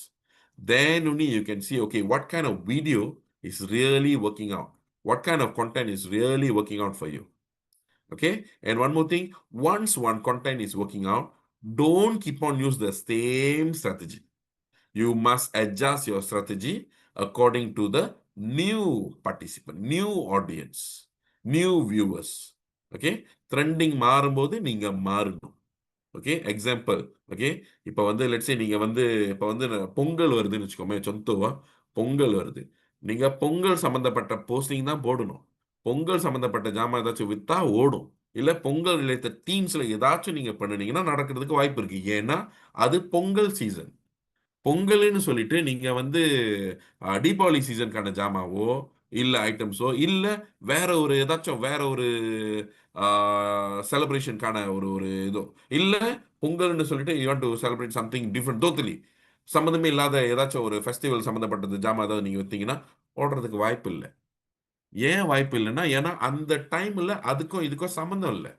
then only you can see, okay, what kind of video is really working out, what kind of content is really working out for you. Okay, and one more thing, once one content is working out, don't keep on use the same strategy. You must adjust your strategy according to the new participant, new audience, new viewers. Okay, trending மாறும்போது நீங்க மாறணும். Okay, example, okay, இப்போ வந்து let's say நீங்கள் வந்து இப்போ வந்து பொங்கல் வருதுன்னு வச்சுக்கோமே, சொந்தவா பொங்கல் வருது, நீங்கள் பொங்கல் சம்மந்தப்பட்ட போஸ்டிங் தான் போடணும். பொங்கல் சம்மந்தப்பட்ட ஜாமான் ஏதாச்சும் விற்றா ஓடும், இல்லை பொங்கல் ரிலேட்டட் தீம்ஸில் ஏதாச்சும் நீங்கள் பண்ணினீங்கன்னா நடக்கிறதுக்கு வாய்ப்பு இருக்குது. ஏன்னா அது பொங்கல் சீசன். பொங்கல்னு சொல்லிட்டு நீங்க வந்து தீபாவளி சீசனுக்கான ஜாமாவோ இல்ல ஐட்டம்ஸோ இல்ல வேற ஒரு ஏதாச்சும் வேற ஒரு செலிப்ரேஷனுக்கான ஒரு ஒரு இதோ இல்ல பொங்கல்னு சொல்லிட்டு you want to celebrate something different, totally சம்மந்தமே இல்லாத ஏதாச்சும் ஒரு ஃபெஸ்டிவல் சம்மந்தப்பட்டது ஜாமா ஏதாவது நீங்க வித்தீங்கன்னா ஓடுறதுக்கு வாய்ப்பு இல்லை. ஏன் வாய்ப்பு இல்லைன்னா, ஏன்னா அந்த டைம்ல அதுக்கும் இதுக்கும் சம்மந்தம் இல்லை.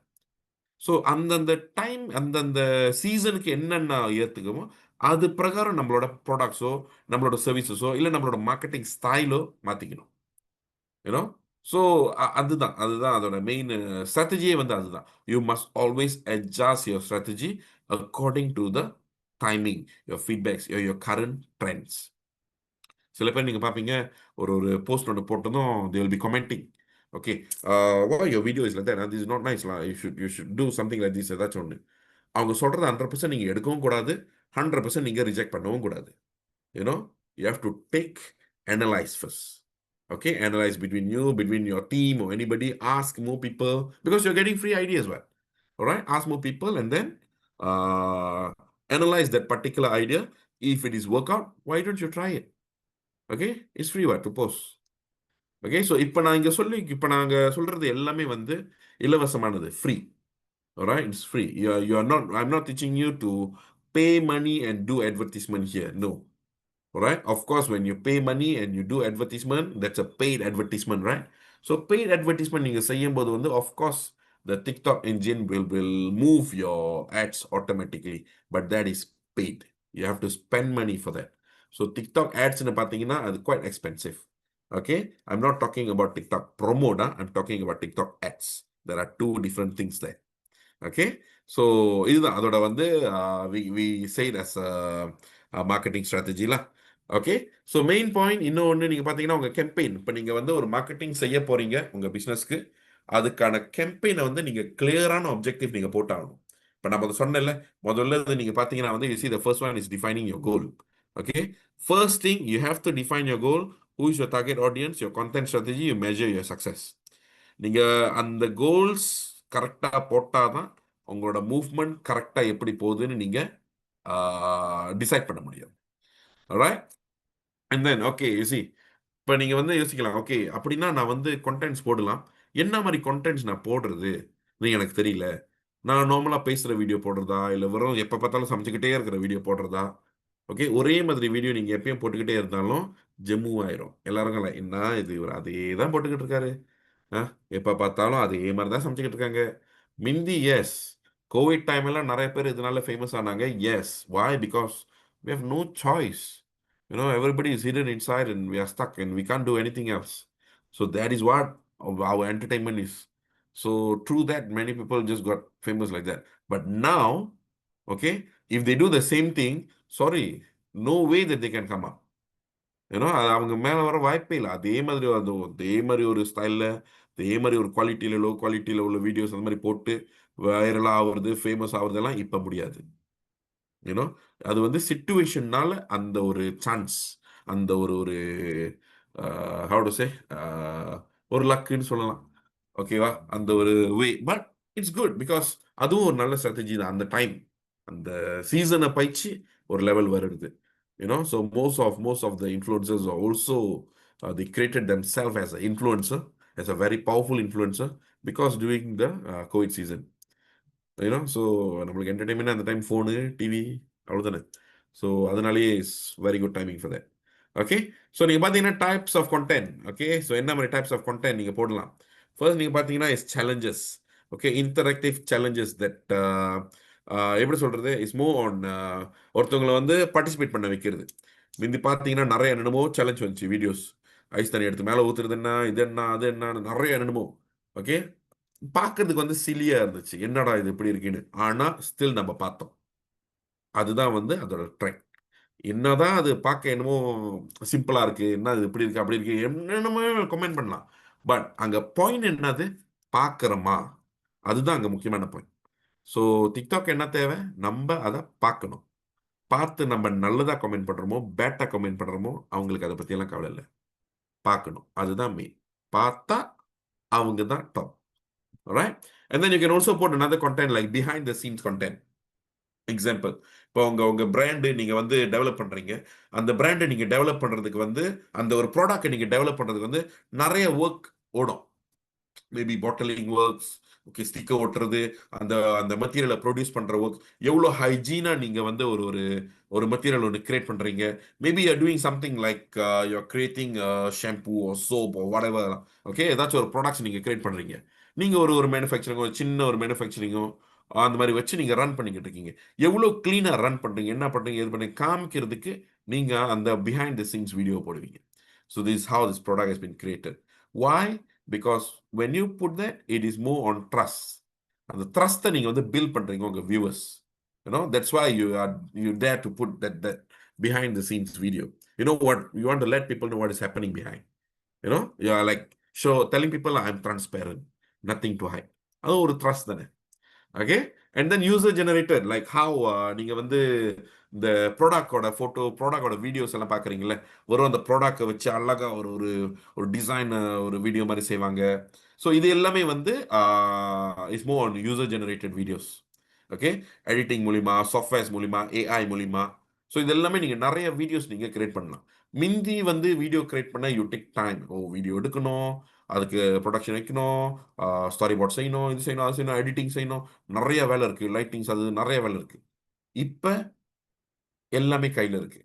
ஸோ அந்தந்த டைம் அந்தந்த சீசனுக்கு என்னென்ன ஏற்றுக்குமோ அது பிரகாரம் நம்மளோட ப்ராடக்ட்ஸோ நம்மளோட சர்வீசஸோ இல்லை நம்மளோட மார்க்கெட்டிங் ஸ்டைலோ மாற்றிக்கணும். யூனோ, ஸோ அதுதான் அதுதான் அதோட மெயின் ஸ்ட்ராட்டஜியே வந்து அதுதான். You must always adjust your strategy according to the timing, your feedbacks, your current trends. சில பேர் நீங்கள் பார்ப்பீங்க, ஒரு ஒரு போஸ்ட் ஒன்று போட்டதும் they will be commenting, okay, why your video is like that, this is not nice lah, you should do something like this, ஏதாச்சும் ஒன்று. அவங்க சொல்கிறத 100% நீங்கள் எடுக்கவும் கூடாது, 100% நீங்கள் ரிஜெக்ட் பண்ணவும் கூடாது. You know, you have to take, analyse first. Okay, analyze between you, between your team or anybody, ask more people because you're getting free ideas, well, all right, ask more people and then uh, analyze that particular idea. If it is work out, why don't you try it? Okay, it's free what to post. Okay, so இப்போ நாங்க சொல்றது எல்லாமே வந்து இலவசமானது, free. Alright, it's free. You are not, I'm not teaching you to pay money and do advertisement here, no. Alright, of course when you pay money and you do advertisement, that's a paid advertisement, right? So paid advertisement நீங்க செய்யும்போது வந்து of course the TikTok engine will move your ads automatically, but that is paid. You have to spend money for that. So TikTok ads னு பார்த்தீங்கன்னா அது quite expensive. Okay, I'm not talking about TikTok promo, I'm talking about TikTok ads. There are two different things there. Okay, so இதுதான் அதோட வந்து we say it as a marketing strategy lah. Okay, so main point இன்னொன்று நீங்கள் பார்த்தீங்கன்னா உங்கள் campaign, இப்போ நீங்கள் வந்து ஒரு மார்க்கெட்டிங் செய்ய போகிறீங்க உங்கள் பிஸ்னஸ்க்கு, அதுக்கான கேம்பெயினை வந்து நீங்கள் கிளியரான ஆப்ஜெக்டிவ் நீங்கள் போட்டாகணும். இப்போ நம்ம அதை சொன்னேன்ல, முதல்ல நீங்கள் பார்த்தீங்கன்னா வந்து you see the first one is defining your goal. Okay, first thing you have to define your goal, who is your target audience, your content strategy, you measure your success. நீங்கள் அந்த கோல்ஸ் கரெக்டாக போட்டால் தான் உங்களோட movement கரெக்டாக எப்படி போகுதுன்னு நீங்கள் டிசைட் பண்ண முடியும். Alright, and then okay, you see இப்ப நீங்க வந்து யோசிக்கலாம், ஓகே அப்படின்னா நான் வந்து கண்டென்ட்ஸ் போடலாம். என்ன மாதிரி கண்டென்ட்ஸ் நான் போடுறது நீ எனக்கு தெரியல. நான் நார்மலா பேசுற வீடியோ போடுறதா, இல்ல வெறும் எப்ப பார்த்தாலும் சமைச்சுக்கிட்டே இருக்கிற வீடியோ போடுறதா? ஓகே, ஒரே மாதிரி வீடியோ நீங்க எப்பயும் போட்டுக்கிட்டே இருந்தாலும் ஜம்மு ஆயிரும். எல்லாருக்கும் என்ன இது, இவர் அதே தான் போட்டுக்கிட்டு இருக்காரு. ஆ, எப்ப பார்த்தாலும் அதே மாதிரி தான் சமைச்சுக்கிட்டு இருக்காங்க. மிந்தி எஸ், கோவிட் டைம் எல்லாம் நிறைய பேர் இதனால ஃபேமஸ் ஆனாங்க. Yes, why? Because we have no choice. Everybody is hidden inside and we are stuck and we can't do anything else. So that is what our entertainment is. So through that, many people just got famous like that. But now, okay, if they do the same thing, sorry, no way that they can come up. அது அவங்க மேல வர வாய்ப்பே இல்லை. அதே மாதிரி அதே மாதிரி ஒரு ஸ்டைல்ல, அதே மாதிரி ஒரு குவாலிட்டியில, லோ குவாலிட்டியில உள்ள வீடியோஸ் அந்த மாதிரி போட்டு வைரலா ஆகுறது, ஃபேமஸ் ஆகுறதெல்லாம் இப்ப முடியாது. யூனோ அது வந்து சிச்சுவேஷன்னால அந்த ஒரு சான்ஸ், அந்த ஒரு ஒரு ஹவு டு சே, ஒரு லக்குன்னு சொல்லலாம். ஓகேவா? அந்த ஒரு வே. பட் இட்ஸ் குட் பிகாஸ் அதுவும் ஒரு நல்ல ஸ்ட்ராட்டஜி தான். அந்த டைம், அந்த சீசனை பயிற்சி ஒரு லெவல் வருது. So most of the influencers are also they created themselves as an influencer, as a very powerful influencer because during the COVID season. So நம்மளுக்கு என்டர்டைன்மெண்ட் அந்த டைம் ஃபோனு, டிவி, அவ்வளோதானே. ஸோ அதனாலேயே is very good timing for that. Okay, so நீங்கள் பார்த்தீங்கன்னா types of content. Okay, so என்ன மாதிரி types of content நீங்கள் போடலாம்? ஃபர்ஸ்ட் நீங்கள் பார்த்தீங்கன்னா is challenges. Okay, interactive challenges that எப்படி சொல்கிறது, இஸ் மூவ் ஆன் ஒருத்தவங்களை வந்து பார்ட்டிசிபேட் பண்ண வைக்கிறது. முந்தி பார்த்தீங்கன்னா நிறைய என்னென்னமோ சேலஞ்ச் வந்துச்சு வீடியோஸ். ஐஸ் தண்ணி எடுத்து மேலே ஊற்றுறது என்ன, இது என்ன, அது என்ன, நிறைய என்னென்னமோ. ஓகே, பார்க்கறதுக்கு வந்து சிலியா இருந்துச்சு, என்னடா இது இப்படி இருக்குன்னு. ஆனா ஸ்டில் நம்ம பார்த்தோம். அதுதான் வந்து அதோட ட்ரெண்ட். என்னதான் அது பார்க்க என்னமோ சிம்பிளா இருக்கு, என்ன இது இப்படி இருக்கு அப்படி இருக்கு, என்னென்னமோ கமெண்ட் பண்ணலாம். பட் அங்க பாயிண்ட் என்னது, பார்க்கறோமா? அதுதான் அங்க முக்கியமான பாயிண்ட். ஸோ டிக்டாக் என்ன தேவை, நம்ம அதை பார்க்கணும். பார்த்து நம்ம நல்லதா கமெண்ட் பண்றோமோ பேட்டா கமெண்ட் பண்றோமோ அவங்களுக்கு அதை பத்தி எல்லாம் கவலை இல்லை. பார்க்கணும், அதுதான் மெயின். பார்த்தா அவங்க தான் top. Right? And then you can also put another content like behind the scenes content. Example, இப்போ உங்க உங்க பிராண்டு நீங்க வந்து டெவலப் பண்றீங்க. அந்த பிராண்டை நீங்க டெவலப் பண்றதுக்கு வந்து, அந்த ஒரு ப்ராடக்ட்டை நீங்க டெவலப் பண்றதுக்கு வந்து நிறைய ஒர்க் ஓடும். Maybe bottling works, okay, sticker ஒட்டுறது, அந்த அந்த மெட்டீரியலை ப்ரொடியூஸ் பண்ற ஒர்க், எவ்வளோ ஹைஜீனா நீங்க வந்து ஒரு ஒரு ஒரு மெட்டீரியல் ஒன்று கிரியேட் பண்றீங்க. Maybe you are doing something like you are creating shampoo or soap or what ever. Okay, ஏதாச்சும் ஒரு ப்ராடக்ட்ஸ் நீங்க கிரியேட் பண்றீங்க. நீங்க ஒரு ஒரு மேனுஃபேக்சரிங், ஒரு சின்ன ஒரு மேனுஃபேக்சரிங்கோ அந்த மாதிரி வச்சு நீங்க ரன் பண்ணிக்கிட்டு இருக்கீங்க. எவ்வளோ கிளீனா ரன் பண்றீங்க, என்ன பண்றீங்க, எது பண்ணி காமிக்கிறதுக்கு நீங்க அந்த பிஹைண்ட் த சீன்ஸ் வீடியோ போடுவீங்க. So this how this product has been created. Why? Because when you put that, it is more on trust. And the trust நீங்க வந்து build பண்றீங்க உங்க viewers. That's why you dare to put that behind the scenes video. You know what? You want to let people know what is happening behind. You are like telling people I'm transparent, nothing to hide. அது ஒரு trust தானே. Okay, and then user generated like how நீங்க வந்து இந்த ப்ராடக்டோட photo, ப்ராடக்டோட videos எல்லாம் பார்க்குறீங்களே, வெறும் அந்த ப்ராடக்டை வச்சு அழகா ஒரு ஒரு ஒரு டிசைன் ஒரு வீடியோ மாதிரி செய்வாங்க. ஸோ இது எல்லாமே வந்து is more on user generated videos. Okay, editing மூலிமா, சாஃப்ட்வேர்ஸ் மூலிமா, ஏஐ மூலிமா. ஸோ இது எல்லாமே நீங்கள் நிறைய வீடியோஸ் நீங்கள் கிரியேட் பண்ணலாம். மிந்தி வந்து வீடியோ கிரியேட் பண்ண யூ டேக் டைம். வீடியோ எடுக்கணும், அதுக்கு ப்ரொடக்ஷன் வைக்கணும், ஸ்டாரி போர்ட் செய்யணும், இது செய்யணும், அது செய்யணும், எடிட்டிங் செய்யணும், நிறைய வேலை இருக்கு, லைட்டிங்ஸ், அது நிறைய வேலை இருக்கு. இப்ப எல்லாமே கையில இருக்கு.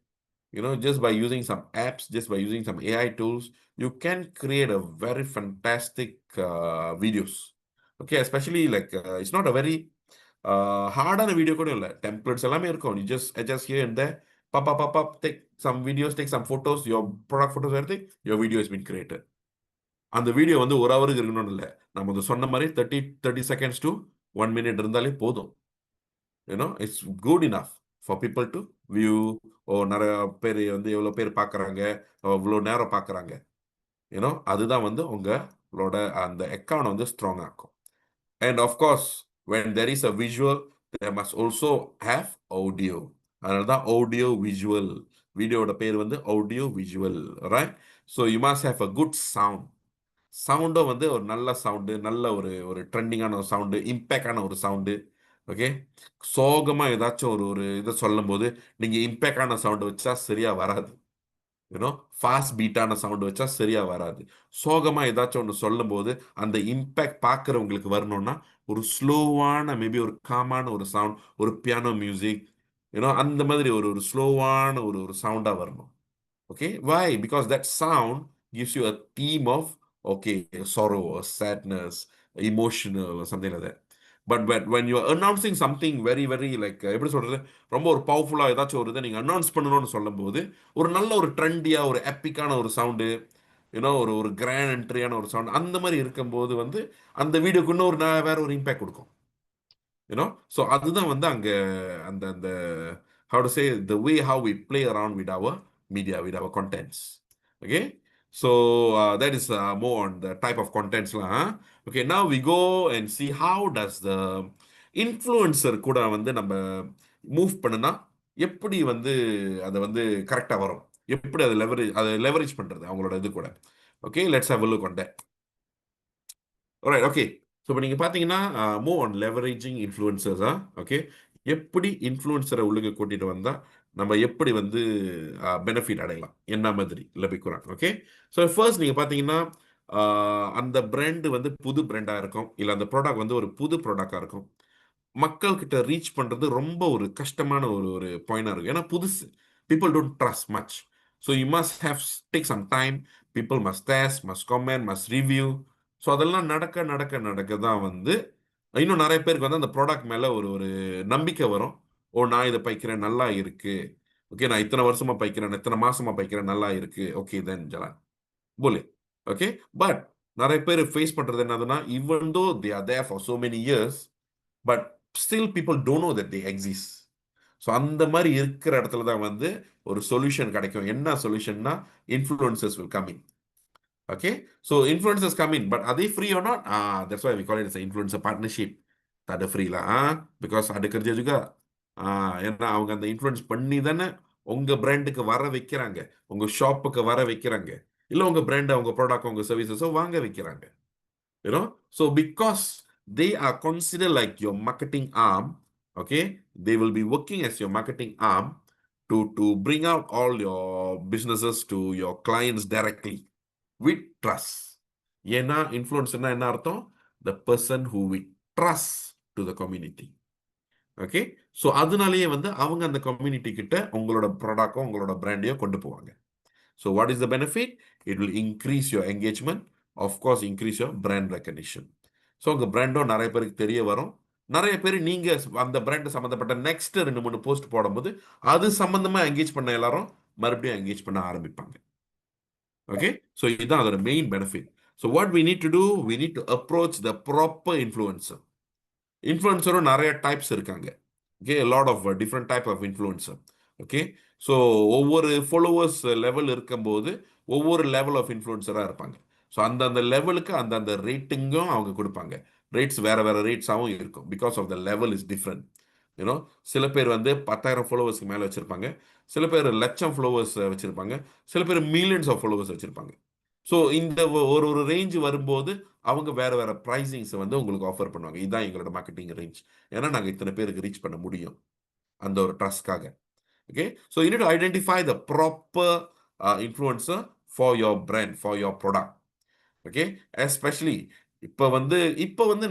Just by using some apps, just by using some AI tools, you can create a very fantastic videos. Okay, especially like it's not a very ஹார்டான வீடியோ கூட இல்லை, டெம்ப்ளேட்ஸ் எல்லாமே இருக்கும். You just adjust here and there, pop, take some videos, take some photos, your product photos, everything, your video has been created. அந்த video வந்து ஒரு ஹவருக்கு இருக்கணும்னு இல்லை, நம்ம வந்து சொன்ன மாதிரி 30 seconds to 1 minute இருந்தாலே போதும். It's good enough for people to view. நிறைய பேர் வந்து எவ்வளோ பேர் பார்க்குறாங்க, இவ்வளோ நேரம் பார்க்குறாங்க. அதுதான் வந்து உங்களோட அந்த அக்கௌண்ட் வந்து ஸ்ட்ராங் ஆக்கும். And of course when there is a visual, there must also have audio. அதனால தான் ஆடியோ விஷுவல். வீடியோட பேர் வந்து audio visual, right? So you must have a good sound. சவுண்டும் வந்து ஒரு நல்ல சவுண்டு, நல்ல ஒரு ஒரு ட்ரெண்டிங்கான ஒரு சவுண்டு, இம்பேக்டான ஒரு சவுண்டு. ஓகே, சோகமாக ஏதாச்சும் ஒரு ஒரு இதை சொல்லும் போது நீங்கள் இம்பேக்டான சவுண்டு வச்சா சரியா வராது. யூனோ ஃபாஸ்ட் பீட்டான சவுண்ட் வச்சா சரியா வராது. சோகமா ஏதாச்சும் ஒன்று சொல்லும் போது அந்த இம்பேக்ட் பார்க்குறவங்களுக்கு வரணும்னா ஒரு ஸ்லோவான மேபி ஒரு காமான ஒரு சவுண்ட், ஒரு பியானோ மியூசிக், அந்த மாதிரி ஒரு ஒரு ஸ்லோவான ஒரு ஒரு சவுண்டா வரணும். Okay, why? Because that sound gives you a theme of okay, sorrow or sadness, emotional or something like that. But when you are announcing something very very like எப்படி சொல்றது, ரொம்ப ஒரு பவர்ஃபுல்லா ஏதாச்சும் ஒரு இதை நீங்க அனௌன்ஸ் பண்ணணும்னு சொல்லும்போது ஒரு நல்ல ஒரு ட்ரெண்டியா ஒரு எப்பிக்கான ஒரு சவுண்டு, ஒரு ஒரு கிராண்ட் என்ட்ரியான ஒரு சவுண்ட் அந்த மாதிரி இருக்கும்போது அந்த வீடியோக்கு இன்னும் ஒரு வேற ஒரு இம்பாக்ட் கொடுக்கும். ஸோ அதுதான் அங்க அந்த அந்த how to say the way how we play around with our media, with our contents. Okay, so that is more on the type of contents lah. Okay, now we go and see how does the influencer கூட நம்ம move பண்ணுனா எப்படி அதை கரெக்டா வரும், எப்படி அதை leverage பண்றது அவங்களோட இது கூட. Okay, let's have a look on that. Alright, okay. So இப்போ நீங்கள் பார்த்தீங்கன்னா மூவ் ஆன் லெவரேஜிங் இன்ஃப்ளூயன்சர்ஸா. ஓகே, எப்படி இன்ஃப்ளூயன்சரை உள்ளுக்கு கூட்டிட்டு வந்தால் நம்ம எப்படி பெனிஃபிட் அடையலாம், என்ன மாதிரி லபிக்கிறாங்க. ஓகே, ஸோ ஃபர்ஸ்ட் நீங்கள் பார்த்தீங்கன்னா அந்த பிராண்டு புது பிராண்டாக இருக்கும், இல்லை அந்த ப்ராடக்ட் ஒரு புது ப்ராடக்டாக இருக்கும். மக்கள் கிட்ட ரீச் பண்ணுறது ரொம்ப ஒரு கஷ்டமான ஒரு ஒரு பாயிண்டாக இருக்கும். ஏன்னா புதுசு, people don't trust much. So you must have take some time, people must test, must comment, must review. So அதெல்லாம் நடக்க நடக்க நடக்க தான் இன்னும் நிறைய பேருக்கு அந்த ப்ராடக்ட் மேலே ஒரு ஒரு நம்பிக்கை வரும். ஓ, நான் இதை பைக்கிறேன், நல்லா இருக்கு. ஓகே, நான் இத்தனை வருஷமா பைக்கிறேன், இத்தனை மாசமா பைக்கிறேன், நல்லா இருக்கு. ஓகே தென் ஜலான் போலே. ஓகே, பட் நிறைய பேர் ஃபேஸ் பண்றது என்னதுன்னா, even though they are there for so many years, but still people don't know that they exist. So அந்த மாதிரி இருக்கிற இடத்துல தான் ஒரு சொல்யூஷன் கிடைக்கும். என்ன சொல்யூஷன்னா, influencers will come in. Okay, so influencers come in, but are they free or not? That's why we call it as an influencer partnership. Tak ada free lah, because ada kerja juga. ஏன்னா அவங்க அந்த influence பண்ணி தானே உங்க பிராண்டுக்கு வர வைக்கிறாங்க, உங்க ஷாப்புக்கு வர வைக்கிறாங்க, இல்ல உங்க பிராண்ட், உங்க ப்ராடக்ட், உங்க சர்வீசஸோ வாங்க வைக்கிறாங்க. So because they are considered like your marketing arm, okay, they will be working as your marketing arm to bring out all your businesses to your clients directly with trust. ஏன்னா இன்ஃப்ளூயன்ஸ்னா என்ன அர்த்தம்? The person who we trust to the community. Okay, so அதனாலேயே அவங்க அந்த community கிட்ட உங்களோட ப்ராடக்டோ உங்களோட பிராண்டையோ கொண்டு போவாங்க. So what is the benefit? It will increase your engagement, of course increase your brand recognition. So உங்கள் பிராண்டும் நிறைய பேருக்கு தெரிய வரும். நிறைய பேர் நீங்க அந்த பிராண்ட் சம்மந்தப்பட்ட நெக்ஸ்ட் 2-3 போஸ்ட் போடும்போது அது சம்பந்தமா என்கேஜ் பண்ண எல்லாரும் மறுபடியும் என்கேஜ் பண்ண ஆரம்பிப்பாங்க. Okay, so இதுதான் அதோட main benefit. So what we need to do, we need to approach the proper influencer. இன்ஃப்ளூயன்சரும் நிறைய டைப்ஸ் இருக்காங்க. Okay, a lot of different type of influencer. Okay, so ஒவ்வொரு ஃபாலோவர்ஸ் லெவல் இருக்கும்போது ஒவ்வொரு level of இன்ஃப்ளூயன்சராக இருப்பாங்க. So அந்தந்த லெவலுக்கு அந்தந்த ரேட்டிங்கும் அவங்க கொடுப்பாங்க. ரேட்ஸ் வேற வேற ரேட்ஸாகவும் இருக்கும், because of the level is different. சில பேர் 10,000 ஃபாலோவர்ஸ்க்கு மேலே வச்சிருப்பாங்க, சில பேர் லட்சம் ஃபாலோவர்ஸ் வச்சிருப்பாங்க, சில பேர் மில்லியன்ஸ் ஆஃப் ஃபாலோவர்ஸ் வச்சிருப்பாங்க. ஸோ இந்த ஒரு ஒரு ரேஞ்ச் வரும்போது அவங்க வேற வேற ப்ரைசிங்ஸ் உங்களுக்கு ஆஃபர் பண்ணுவாங்க. இதுதான் எங்களோட மார்க்கெட்டிங் ரேஞ்ச், ஏன்னா நாங்கள் இத்தனை பேருக்கு ரீச் பண்ண முடியும் அந்த ஒரு ட்ரஸ்ட்காக. Okay, so you need to identify the proper influencer for your brand, for your product. Okay, especially இப்போ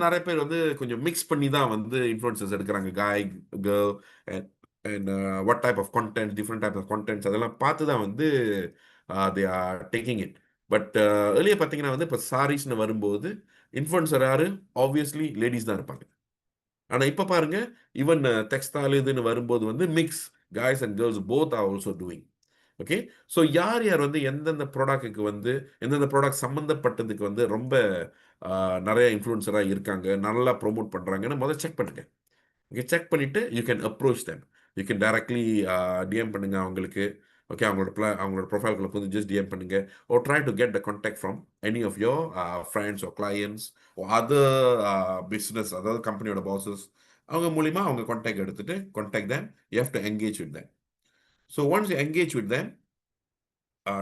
நிறைய பேர் கொஞ்சம் மிக்ஸ் பண்ணி தான் இன்ஃப்ளூயன்சர்ஸ் எடுக்கிறாங்க. Guy, girl, and what type of content, different type of contents அதெல்லாம் பார்த்து தான் they are taking it. But earlier பார்த்தீங்கன்னா இப்போ சாரீஸ்னு வரும்போது இன்ஃப்ளூயன்சர் யாரு? ஆப்வியஸ்லி லேடிஸ் தான் இருப்பாங்க. ஆனால் இப்போ பாருங்க, ஈவன் டெக்ஸ்டைல் இதுன்னு வரும்போது mix guys and girls both are also doing. Okay, so யார் யார் எந்தெந்த ப்ராடக்ட்டுக்கு எந்தெந்த ப்ராடக்ட் சம்மந்தப்பட்டதுக்கு ரொம்ப நிறைய இன்ஃப்ளூயன்சராக இருக்காங்க, நல்லா ப்ரொமோட் பண்ணுறாங்கன்னு முதல்ல செக் பண்ணுங்க. ஓகே, செக் பண்ணிவிட்டு you can approach them. You can directly DM பண்ணுங்க அவங்களுக்கு. ஓகே, அவங்களோட ப்ரொஃபைல்குள்ள ஜஸ்ட் டிஎம் பண்ணுங்க. Or try to get the contact from any of your friends or clients or other business, அதாவது கம்பெனியோட பாசஸ், அவங்க மூலிமா அவங்க கான்டாக்ட் எடுத்துட்டு contact them. You have to engage with them. So once you engage with them,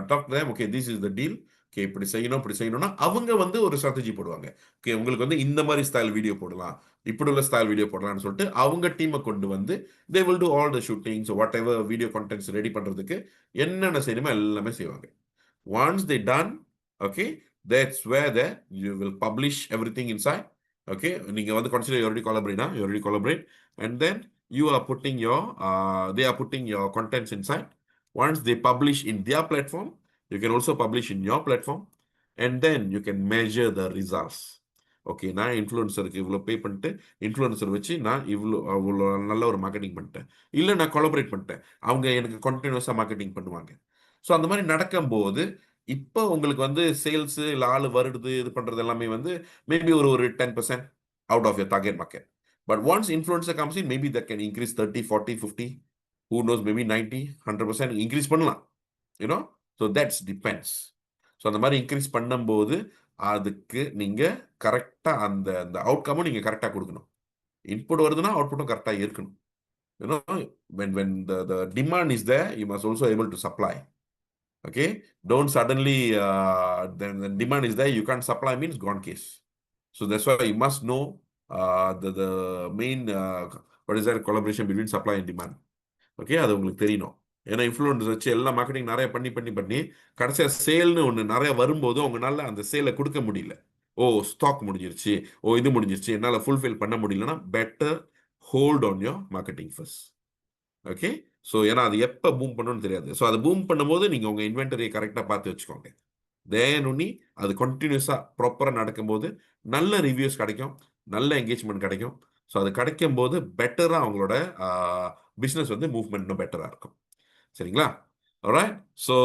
talk to them, okay, this is the deal. Okay, இப்படி செய்யணும் இப்படி செய்யணும்னா அவங்க வந்து ஒரு ஸ்ட்ராட்டஜி போடுவாங்க. ஓகே, உங்களுக்கு வந்து இந்த மாதிரி ஸ்டைல் வீடியோ போடலாம், இப்படி உள்ள ஸ்டைல் வீடியோ போடலாம்னு சொல்லிட்டு அவங்க டீமை கொண்டு வந்து they will do all the shootings what ever video contents ready பண்றதுக்கு என்னென்ன செய்யணுமோ எல்லாமே செய்வாங்க. Once they done, okay, that's where you will publish everything inside. Okay, நீங்க வந்து consider you already collaborate, you already collaborate, and then you are putting your they are putting your contents inside. Once they publish in their platform, you can also publish in your platform, and then you can measure the results. Okay, நான் இன்ஃப்ளூயன்சருக்கு இவ்வளோ பே பண்ணிட்டு influencer வச்சு நான் அவ்வளோ நல்ல ஒரு marketing பண்ணிட்டேன், இல்லை நான் கொலாபரேட் பண்ணிட்டேன், அவங்க எனக்கு கண்டினியூஸாக மார்க்கெட்டிங் பண்ணுவாங்க. ஸோ அந்த மாதிரி நடக்கும்போது இப்போ உங்களுக்கு வந்து சேல்ஸ் இல்லை ஆள் வருது இது பண்றது எல்லாமே வந்து மேபி ஒரு ஒரு 10% out of your target market. But once influencer comes in maybe that can increase 30 40 50, who knows, maybe 90 100% increase பண்ணலாம். You know, so that's depends. So அந்த மாதிரி இன்க்ரீஸ் பண்ணும்போது அதுக்கு நீங்க கரெக்டா அந்த அந்த அவுட்கமும் நீங்க கரெக்டா கொடுக்கணும். இன்புட் வருதுன்னா அவுட்புட்டும் கரெக்டா இருக்கணும். You know, when the demand is there, you must also able to supply. Okay, don't suddenly then the demand is there, you can't supply, means gone case. So that's why you must know the main what is that collaboration between supply and demand. Okay, அது உங்களுக்கு தெரியணும். ஏன்னா influence வச்சு எல்லா marketing நிறைய பண்ணி பண்ணி பண்ணி கடைசியாக சேல்னு ஒன்று நிறைய வரும்போது உங்களால் அந்த சேலை கொடுக்க முடியல. ஓ, ஸ்டாக் முடிஞ்சிருச்சு, ஓ இது முடிஞ்சிருச்சு, என்னால் ஃபுல்ஃபில் பண்ண முடியலன்னா better hold on your marketing first. Okay, so ஏன்னா அது எப்போ பூம் பண்ணணும்னு தெரியாது. ஸோ அது பூம் பண்ணும்போது நீங்கள் உங்கள் இன்வென்டரியை கரெக்டாக பார்த்து வச்சுக்கோங்க. தேனுனி அது கண்டினியூஸாக ப்ராப்பராக நடக்கும்போது நல்ல ரிவ்யூஸ் கிடைக்கும், நல்ல என்கேஜ்மெண்ட் கிடைக்கும். ஸோ அது கிடைக்கும் போது பெட்டராக அவங்களோட பிஸ்னஸ் வந்து மூவ்மெண்ட் இன்னும் பெட்டராக இருக்கும். சரிங்களா? ஆல்ரைட். ஸோ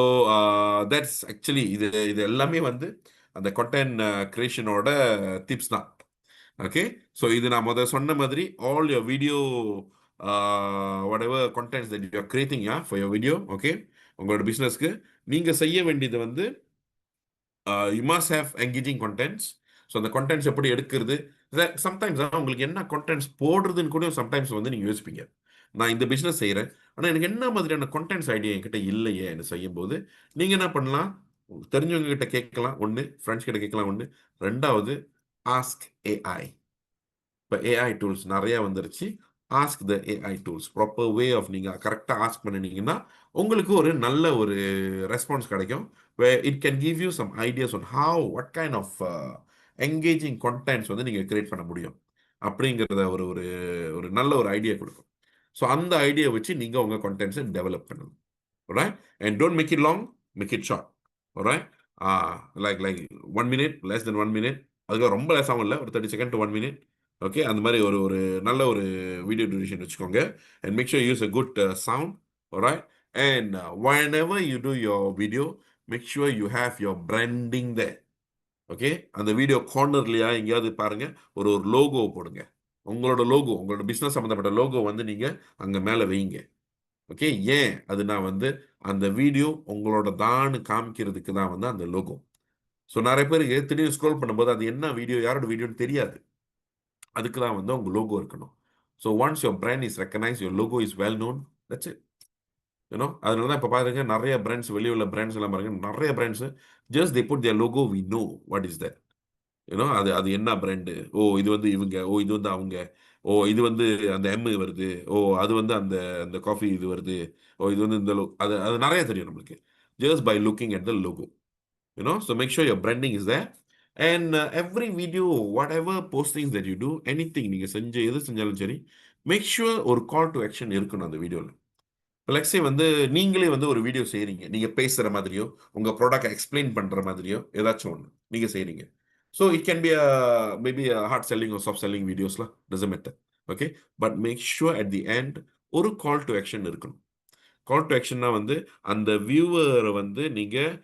தட்ஸ் ஆக்சுவலி இது இது எல்லாமே வந்து அந்த கண்டென்ட் கிரியேஷனோட டிப்ஸ் தான். ஓகே, ஸோ இது நான் முதல்ல சொன்ன மாதிரி all your video what ever contents that you are creating for your video. Okay, உங்களோட பிஸ்னஸ்க்கு நீங்கள் செய்ய வேண்டியது வந்து you must have engaging contents. So அந்த கண்டென்ட்ஸ் எப்படி எடுக்கிறது, சம்டைம்ஸ் உங்களுக்கு என்ன கண்டென்ட்ஸ் போடுறதுன்னு கூட சம்டைம்ஸ் வந்து நீங்கள் யோசிப்பீங்க. நான் இந்த பிஸ்னஸ் செய்கிறேன், ஆனால் எனக்கு என்ன மாதிரியான கண்டென்ட்ஸ் ஐடியா என்கிட்ட இல்லையே என்ன செய்யும்போது நீங்கள் என்ன பண்ணலாம், தெரிஞ்சவங்க கிட்ட கேட்கலாம் ஒன்று, ஃப்ரெண்ட்ஸ் கிட்ட கேட்கலாம் ஒன்று, ரெண்டாவது ஆஸ்க் ஏஐ. இப்போ ஏஐ டூல்ஸ் நிறையா வந்துருச்சு. Ask the AI tools proper way of நீங்கள் கரெக்டாக ஆஸ்க் பண்ணினீங்கன்னா உங்களுக்கு ஒரு நல்ல ஒரு ரெஸ்பான்ஸ் கிடைக்கும். where it can give you some ideas on how what kind of engaging contents வந்து நீங்கள் கிரியேட் பண்ண முடியும் அப்படிங்கிறத ஒரு ஒரு ஒரு நல்ல ஒரு ஐடியா கொடுக்கும். ஸோ அந்த ஐடியா வச்சு நீங்கள் உங்கள் கண்டென்ட்ஸை டெவலப் பண்ணணும். Alright, and don't make it long, make it short. Alright, like 1 minute, less than 1 minute, அதுக்கு ரொம்ப less ஆகும் இல்லை, ஒரு 30 செகண்ட் to 1 minute. ஓகே, அந்த மாதிரி ஒரு ஒரு நல்ல ஒரு வீடியோ டியூரேஷன் வச்சுக்கோங்க. and make sure you use a good sound. Alright, and whenever you do your video, make sure you have your branding there. Okay, அந்த வீடியோ கார்னர்லையா எங்கேயாவது பாருங்க ஒரு ஒரு லோகோ போடுங்க. உங்களோட லோகோ, உங்களோட பிஸ்னஸ் சம்மந்தப்பட்ட லோகோ வந்து நீங்க அங்க மேல வைங்க. ஓகே, ஏன் அதுனா வந்து அந்த வீடியோ உங்களோட தான் காமிக்கிறதுக்கு தான் வந்து அந்த லோகோ. ஸோ நிறைய பேருக்கு திடீர்னு ஸ்க்ரோல் பண்ணும்போது அது என்ன வீடியோ, யாரோட வீடியோன்னு தெரியாது. அதுக்கு தான் வந்து உங்க லோகோ இருக்கணும். So once your brand is recognise, your logo is well known, that's it. You know, அதனால தான் இப்போ பாருங்க நிறைய பிராண்ட்ஸ், வெளியே உள்ள பிராண்ட்ஸ் எல்லாம் பாருங்க, நிறைய brands just they put their logo, we know what is that. You know, அது அது என்ன பிராண்டு, ஓ இது வந்து இவங்க, ஓ இது வந்து அவங்க, ஓ இது வந்து அந்த எம் வருது, ஓ அது வந்து அந்த அந்த காஃபி இது வருது, ஓ இது வந்து இந்த அது அது நிறைய தெரியும் நம்மளுக்கு just by looking at the logo. So make sure your branding is there. And every video, whatever postings that you do, anything நீங்க செஞ்சு எது செஞ்சாலும் சரி, மேக் ஷுர் ஒரு கால் டு ஆக்ஷன் இருக்கணும் அந்த வீடியோவில். லெக்ஸே வந்து நீங்களே வந்து ஒரு வீடியோ செய்கிறீங்க, நீங்கள் பேசுகிற மாதிரியோ உங்கள் ப்ராடக்ட் எக்ஸ்பிளைன் பண்ணுற மாதிரியோ ஏதாச்சும் ஒன்று நீங்கள் செய்கிறீங்க. So it can be maybe hard selling ஒரு சாஃப்ட் செல்லிங் வீடியோஸ்லாம் doesn't matter. Okay, but make sure at the end ஒரு கால் டு ஆக்ஷன் இருக்கணும். கால் டு ஆக்ஷன்னா வந்து அந்த வியூவரை வந்து நீங்கள்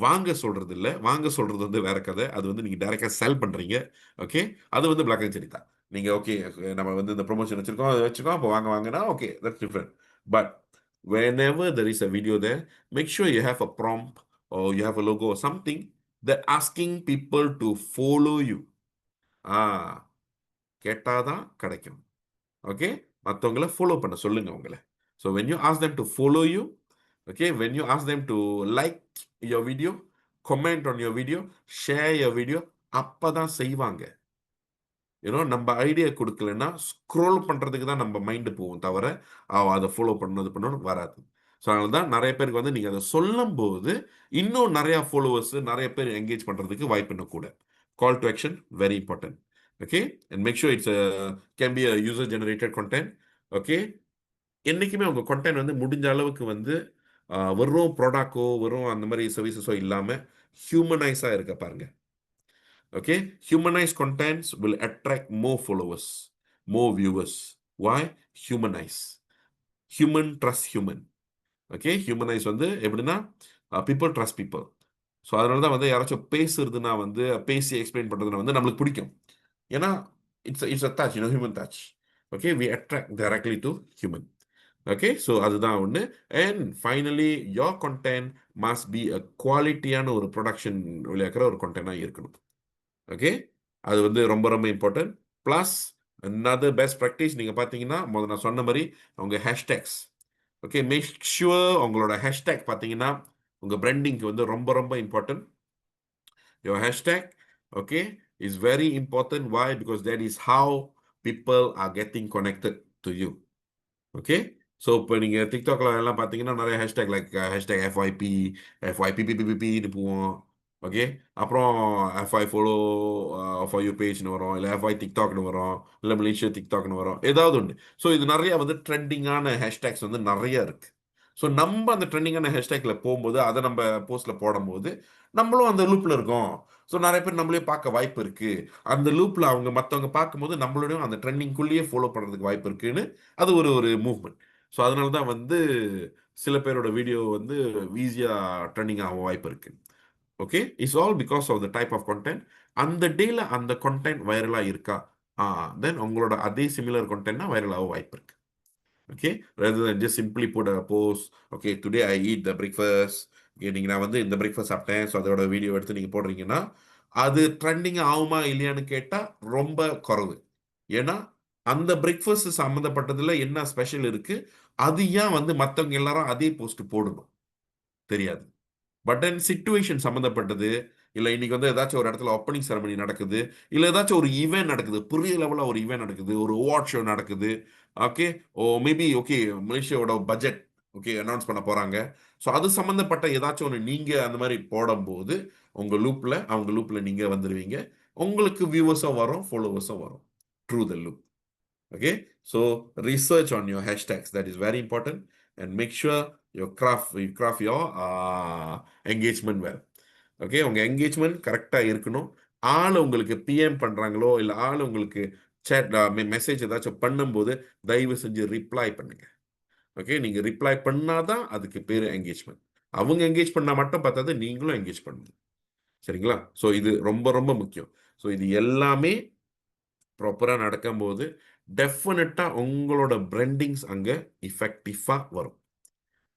வாங்க சொல்றது இல்லை, வாங்க சொல்றது வந்து வேற கதை. அது வந்து நீங்கள் டைரெக்டாக செல் பண்ணுறீங்க. ஓகே, அது வந்து பிளாக் அண்ட் சரிதா. நீங்கள் ஓகே நம்ம வந்து இந்த ப்ரொமோஷன் வச்சுருக்கோம், அதை வச்சுக்கோம், அப்போ வாங்க வாங்கினா okay, that's different. But whenever there is a video there, make sure you have a prompt or you have a logo or something that asking people to follow you. கேட்டாதான் கிடைக்கும். ஓகே, மற்றவங்கள follow பண்ண சொல்லுங்க உங்களை. So when you ask them to follow you, okay, when you ask them to like your video, comment on your video, share your video. அப்பதான் செய்வாங்க. நம்ம idea கொடுக்கலன்னா ஸ்க்ரோல் பண்றதுக்கு தான் நம்ம மைண்டு போகும் தவிர அதை ஃபாலோ பண்ணது பண்ணணும் வராது. ஸோ அதனால தான் நிறைய பேருக்கு வந்து நீங்க அதை சொல்லும் போது இன்னும் நிறைய ஃபாலோவர்ஸ் நிறைய பேர் என்கேஜ் பண்றதுக்கு வாய்ப்பு இன்னும் கூட. Call to action very important. Okay, and make sure it's can be a user generated content. Okay, என்னைக்குமே உங்க கண்டென்ட் வந்து முடிஞ்ச அளவுக்கு வந்து வெறும் ப்ராடக்டோ வெறும் அந்த மாதிரி சர்வீசஸோ இல்லாம ஹியூமனைஸா இருக்க பாருங்க. Okay, humanized contents will attract more followers, more viewers. Why? Humanize. Human trust human. Okay, humanize வந்து எப்படின்னா people trust people. ஸோ அதனால தான் வந்து யாராச்சும் பேசுறதுன்னா வந்து பேசி எக்ஸ்பிளைன் பண்றதுன்னா வந்து நம்மளுக்கு பிடிக்கும். ஏன்னா it's a touch, human touch. Okay, we attract directly to human. Okay, so அதுதான் ஒன்று. And finally your content must be a குவாலிட்டியான ஒரு ப்ரொடக்ஷன் விளையாடுற ஒரு கண்டென்ட்டாக இருக்கணும். ஓகே, அது வந்து ரொம்ப ரொம்ப important. Plus another best practice நீங்கள் பார்த்தீங்கன்னா முதல்ல நான் சொன்ன மாதிரி அவங்க ஹேஷ்டேக்ஸ். ஓகே, மேக் ஷுவர் உங்களோட ஹேஷ்டேக் பார்த்தீங்கன்னா உங்கள் பிராண்டிங்க்கு வந்து ரொம்ப ரொம்ப important. Your hashtag okay is very important. why? Because that is how people are getting connected to you. Okay, so இப்போ நீங்கள் டிக்டாக்ல எல்லாம் பார்த்தீங்கன்னா நிறைய ஹேஷ்டேக் லைக் ஹேஷ்டேக் எஃப்ஒய்பி எஃப்ஒய்பிபிபிபின்னு போவோம். ஓகே, அப்புறம் எஃப்ஐ ஃபாலோ ஃபார் யூ பேஜ்னு வரும், இல்லை எஃப்ஐ டிக்டாக்னு வரும், இல்லை மலேசியா டிக்டாக்னு வரும், ஏதாவது ஒன்று. ஸோ இது நிறைய வந்து ட்ரெண்டிங்கான ஹேஷ்டேக்ஸ் வந்து நிறைய இருக்கு. ஸோ நம்ம அந்த ட்ரெண்டிங்கான ஹேஷ்டேக்ல போகும்போது அதை நம்ம போஸ்ட்ல போடும்போது நம்மளும் அந்த லூப்ல இருக்கோம். ஸோ நிறைய பேர் நம்மளே பார்க்க வாய்ப்பு இருக்கு. அந்த லூப்ல அவங்க மற்றவங்க பார்க்கும்போது நம்மளோடையும் அந்த ட்ரெண்டிங்குள்ளேயே ஃபாலோ பண்றதுக்கு வாய்ப்பு இருக்குன்னு அது ஒரு ஒரு மூவ்மெண்ட். ஸோ அதனால தான் வந்து சில பேரோட வீடியோ வந்து ஈஸியா ட்ரெண்டிங் ஆக வாய்ப்பு இருக்கு. Okay, it's all because of the type of content. அந்த டேல அந்த கண்டென்ட் வைரலா இருக்கா, தென் உங்களோட அதே சிமிலர் கண்டென்ட்னா வைரல் ஆக வாய்ப்பு இருக்கு. Okay, rather than just simply put a post, okay, today I eat the breakfast. Okay, நீங்க நான் வந்து இந்த பிரேக்ஃபாஸ்ட் சாப்பிட்டேன், ஸோ அதோட வீடியோ எடுத்து நீங்க போடுறீங்கன்னா அது ட்ரெண்டிங் ஆகுமா இல்லையான்னு கேட்டா ரொம்ப குறைவு. ஏன்னா அந்த பிரேக்ஃபாஸ்ட் சம்மந்தப்பட்டதுல என்ன ஸ்பெஷல் இருக்கு, அது ஏன் வந்து மற்றவங்க எல்லாரும் அதே போஸ்ட் போடணும் தெரியாது. பட் தென் சிச்சுவேஷன் சம்மந்தப்பட்டது, இல்லை இன்னைக்கு வந்து ஏதாச்சும் ஒரு இடத்துல ஓப்பனிங் செரமனி நடக்குது, இல்லை ஏதாச்சும் ஒரு ஈவெண்ட் நடக்குது, பெரிய லெவலில் ஒரு ஈவெண்ட் நடக்குது, ஒரு அவார்ட் ஷோ நடக்குது. ஓகே, ஓ மேபி ஓகே மலேசியாவோட பட்ஜெட் ஓகே அனௌன்ஸ் பண்ண போறாங்க. ஸோ அது சம்மந்தப்பட்ட ஏதாச்சும் ஒன்று நீங்க அந்த மாதிரி போடும்போது உங்க லூப்ல அவங்க லூப்ல நீங்க வந்துடுவீங்க. உங்களுக்கு வியூவர்ஸும் வரும், ஃபாலோவர்ஸும் வரும். True the loop. Okay, so research on your hashtags, that is very important, and make sure you craft your engagement well. Okay, உங்க engagement கரெக்டா இருக்கணும். ஆள் உங்களுக்கு பிஎம் பண்றாங்களோ இல்ல ஆள் உங்களுக்கு சேட் மெசேஜ் ஏதாச்சும் பண்ணும்போது தயவு செஞ்சு ரிப்ளை பண்ணுங்க. ஓகே, நீங்க ரிப்ளை பண்ணாதான் அதுக்கு பேரு என்கேஜ்மெண்ட். அவங்க என்கேஜ் பண்ணா மட்டும் பார்த்தாது, நீங்களும் என்கேஜ் பண்ணணும். சரிங்களா? ஸோ இது ரொம்ப ரொம்ப முக்கியம். ஸோ இது எல்லாமே ப்ராப்பராக நடக்கும்போது டெஃபினட்டாக உங்களோட பிராண்டிங்ஸ் அங்கே இஃபெக்டிவாக வரும்.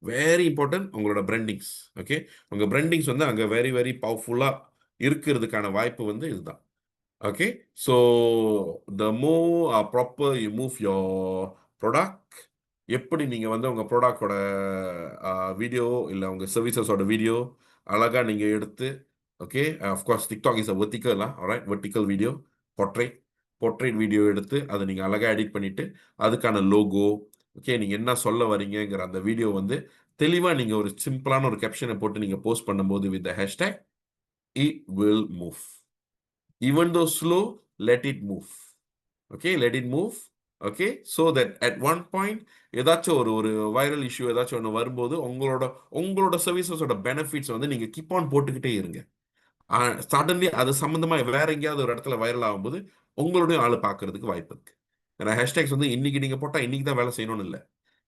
வெரி இம்பார்ட்டன்ட் உங்களோட பிராண்டிங்ஸ். ஓகே, உங்கள் பிராண்டிங்ஸ் வந்து அங்கே வெரி வெரி பவர்ஃபுல்லாக இருக்கிறதுக்கான வாய்ப்பு வந்து இதுதான். Okay, so the move proper you move your product. எப்படி நீங்கள் வந்து உங்கள் ப்ராடக்டோட வீடியோ இல்லை உங்கள் சர்வீசஸோட வீடியோ அழகாக நீங்கள் எடுத்து okay, of course TikTok is a வெர்டிக்கலா, alright, vertical video portrait video எடுத்து அதை நீங்கள் அழகாக எடிட் பண்ணிவிட்டு அதுக்கான லோகோ ஓகே நீங்கள் என்ன சொல்ல வரீங்கிற அந்த வீடியோ வந்து தெளிவாக நீங்கள் ஒரு சிம்பிளான ஒரு கேப்ஷனை போட்டு நீங்கள் போஸ்ட் பண்ணும்போது with the hashtag it will move. Even though slow, let it move. Okay, let it move. Okay, so that at one point ஏதாச்சும் ஒரு ஒரு வைரல் இஷ்யூ ஏதாச்சும் ஒன்று வரும்போது உங்களோட உங்களோட சர்வீசஸோட பெனிஃபிட்ஸ் வந்து நீங்கள் கீப் ஆன் போட்டுக்கிட்டே இருங்க. சடன்லி அது சம்பந்தமா வேற எங்கேயாவது ஒரு இடத்துல வைரல் ஆகும்போது உங்களுடைய ஆளு பார்க்கறதுக்கு வாய்ப்பு இருக்கு. ஏன்னா ஹேஷ்டேக்ஸ் வந்து இன்னைக்கு நீங்க போட்டா இன்னைக்கு தான் வேலை செய்யணும்னு இல்லை.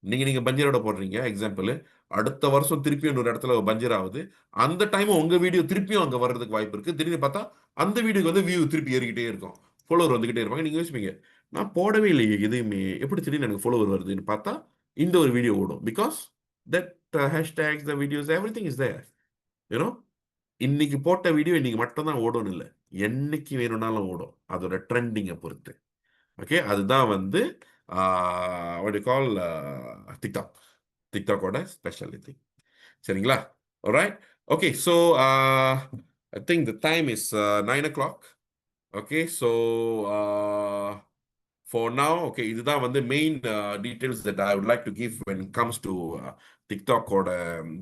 நீங்க பஞ்சரோட போடுறீங்க எக்ஸாம்பிள், அடுத்த வருஷம் திருப்பியும் ஒரு இடத்துல பஞ்சர் ஆகுது, அந்த டைம் உங்க வீடியோ திருப்பியும் அங்க வர்றதுக்கு வாய்ப்பு இருக்கு. திடீர்னு பார்த்தா அந்த வீடியோக்கு வந்து வியூ திருப்பி ஏறிக்கிட்டே இருக்கும், ஃபாலோவர் வந்துகிட்டே இருப்பாங்க. நீங்க யோசிப்பீங்க, நான் போடவே இல்லையே எதுவுமே, எப்படி திடீர்னு எனக்கு ஃபாலோவர் வருதுன்னு பார்த்தா இந்த ஒரு வீடியோ ஓடும். Because that hashtags the videos every thing is there. You know, இன்னைக்கு போட்ட வீடியோ இன்னைக்கு மட்டும் தான் ஓடும் இல்லை, என்னைக்கு வேணும்னாலும் ஓடும், அதோட ட்ரெண்டிங்கை பொறுத்து. ஓகே, அதுதான் வந்து what do you call டிக்டாக்கோட ஸ்பெஷாலிட்டி. சரிங்களா? Alright, Okay, so I think the time is 9 o'clock. Okay, so for now, okay, இதுதான் வந்து main details that I would like to give when it comes to டிக்டாக்கோட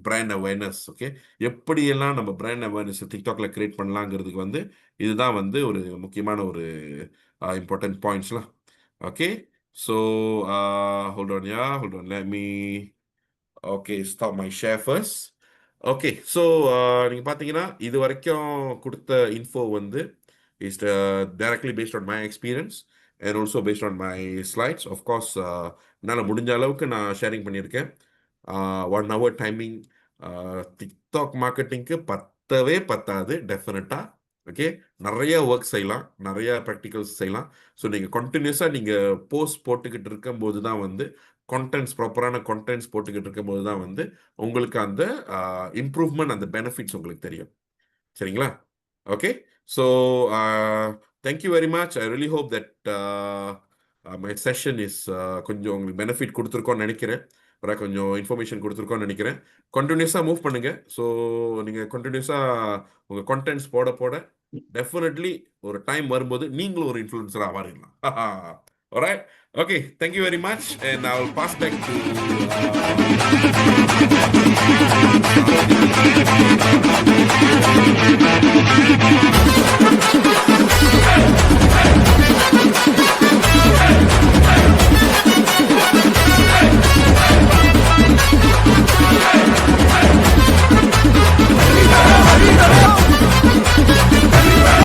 brand awareness. Okay, எப்படியெல்லாம் நம்ம brand awareness டிக்டாக்ல create பண்ணலாங்கிறதுக்கு வந்து இதுதான் வந்து ஒரு முக்கியமான ஒரு இம்பார்ட்டன்ட் பாயிண்ட்ஸ்லாம். Okay, so hold on, let me okay stop my share first. Okay, so நீங்கள் பார்த்தீங்கன்னா இது வரைக்கும் கொடுத்த இன்ஃபோ வந்து is directly based on my experience and also based on my slides. Of course என்னால் முடிஞ்ச அளவுக்கு நான் ஷேரிங் பண்ணியிருக்கேன். 1 hour டைமிங் டிக்டாக் மார்க்கெட்டிங்க்கு பத்தவே பத்தாது டெஃபினட்டாக. ஓகே, நிறைய ஒர்க் செய்யலாம், நிறைய ப்ராக்டிகல்ஸ் செய்யலாம். ஸோ நீங்கள் கண்டினியூஸாக நீங்கள் போஸ்ட் போட்டுக்கிட்டு இருக்கும்போது தான் வந்து ப்ராப்பரான கான்டென்ட்ஸ் போட்டுக்கிட்டு இருக்கும்போது தான் வந்து உங்களுக்கு அந்த இம்ப்ரூவ்மெண்ட், அந்த பெனிஃபிட்ஸ் உங்களுக்கு தெரியும். சரிங்களா? Okay, so thank you very much. I really hope that my session is கொஞ்சம் உங்களுக்கு பெனிஃபிட் கொடுத்துருக்கோன்னு நினைக்கிறேன். கொஞ்சம் இன்ஃபர்மேஷன் கொடுத்துருக்கோன்னு நினைக்கிறேன். கண்டினியூஸாக மூவ் பண்ணுங்க. ஸோ நீங்கள் கண்டினியூஸாக உங்கள் கான்டென்ட்ஸ் போட போட டெஃபினெட்லி ஒரு டைம் வரும்போது நீங்களும் ஒரு இன்ஃப்ளூயன்சராக மாறிடலாம். Alright. Okay. Thank you very much, and I will pass back to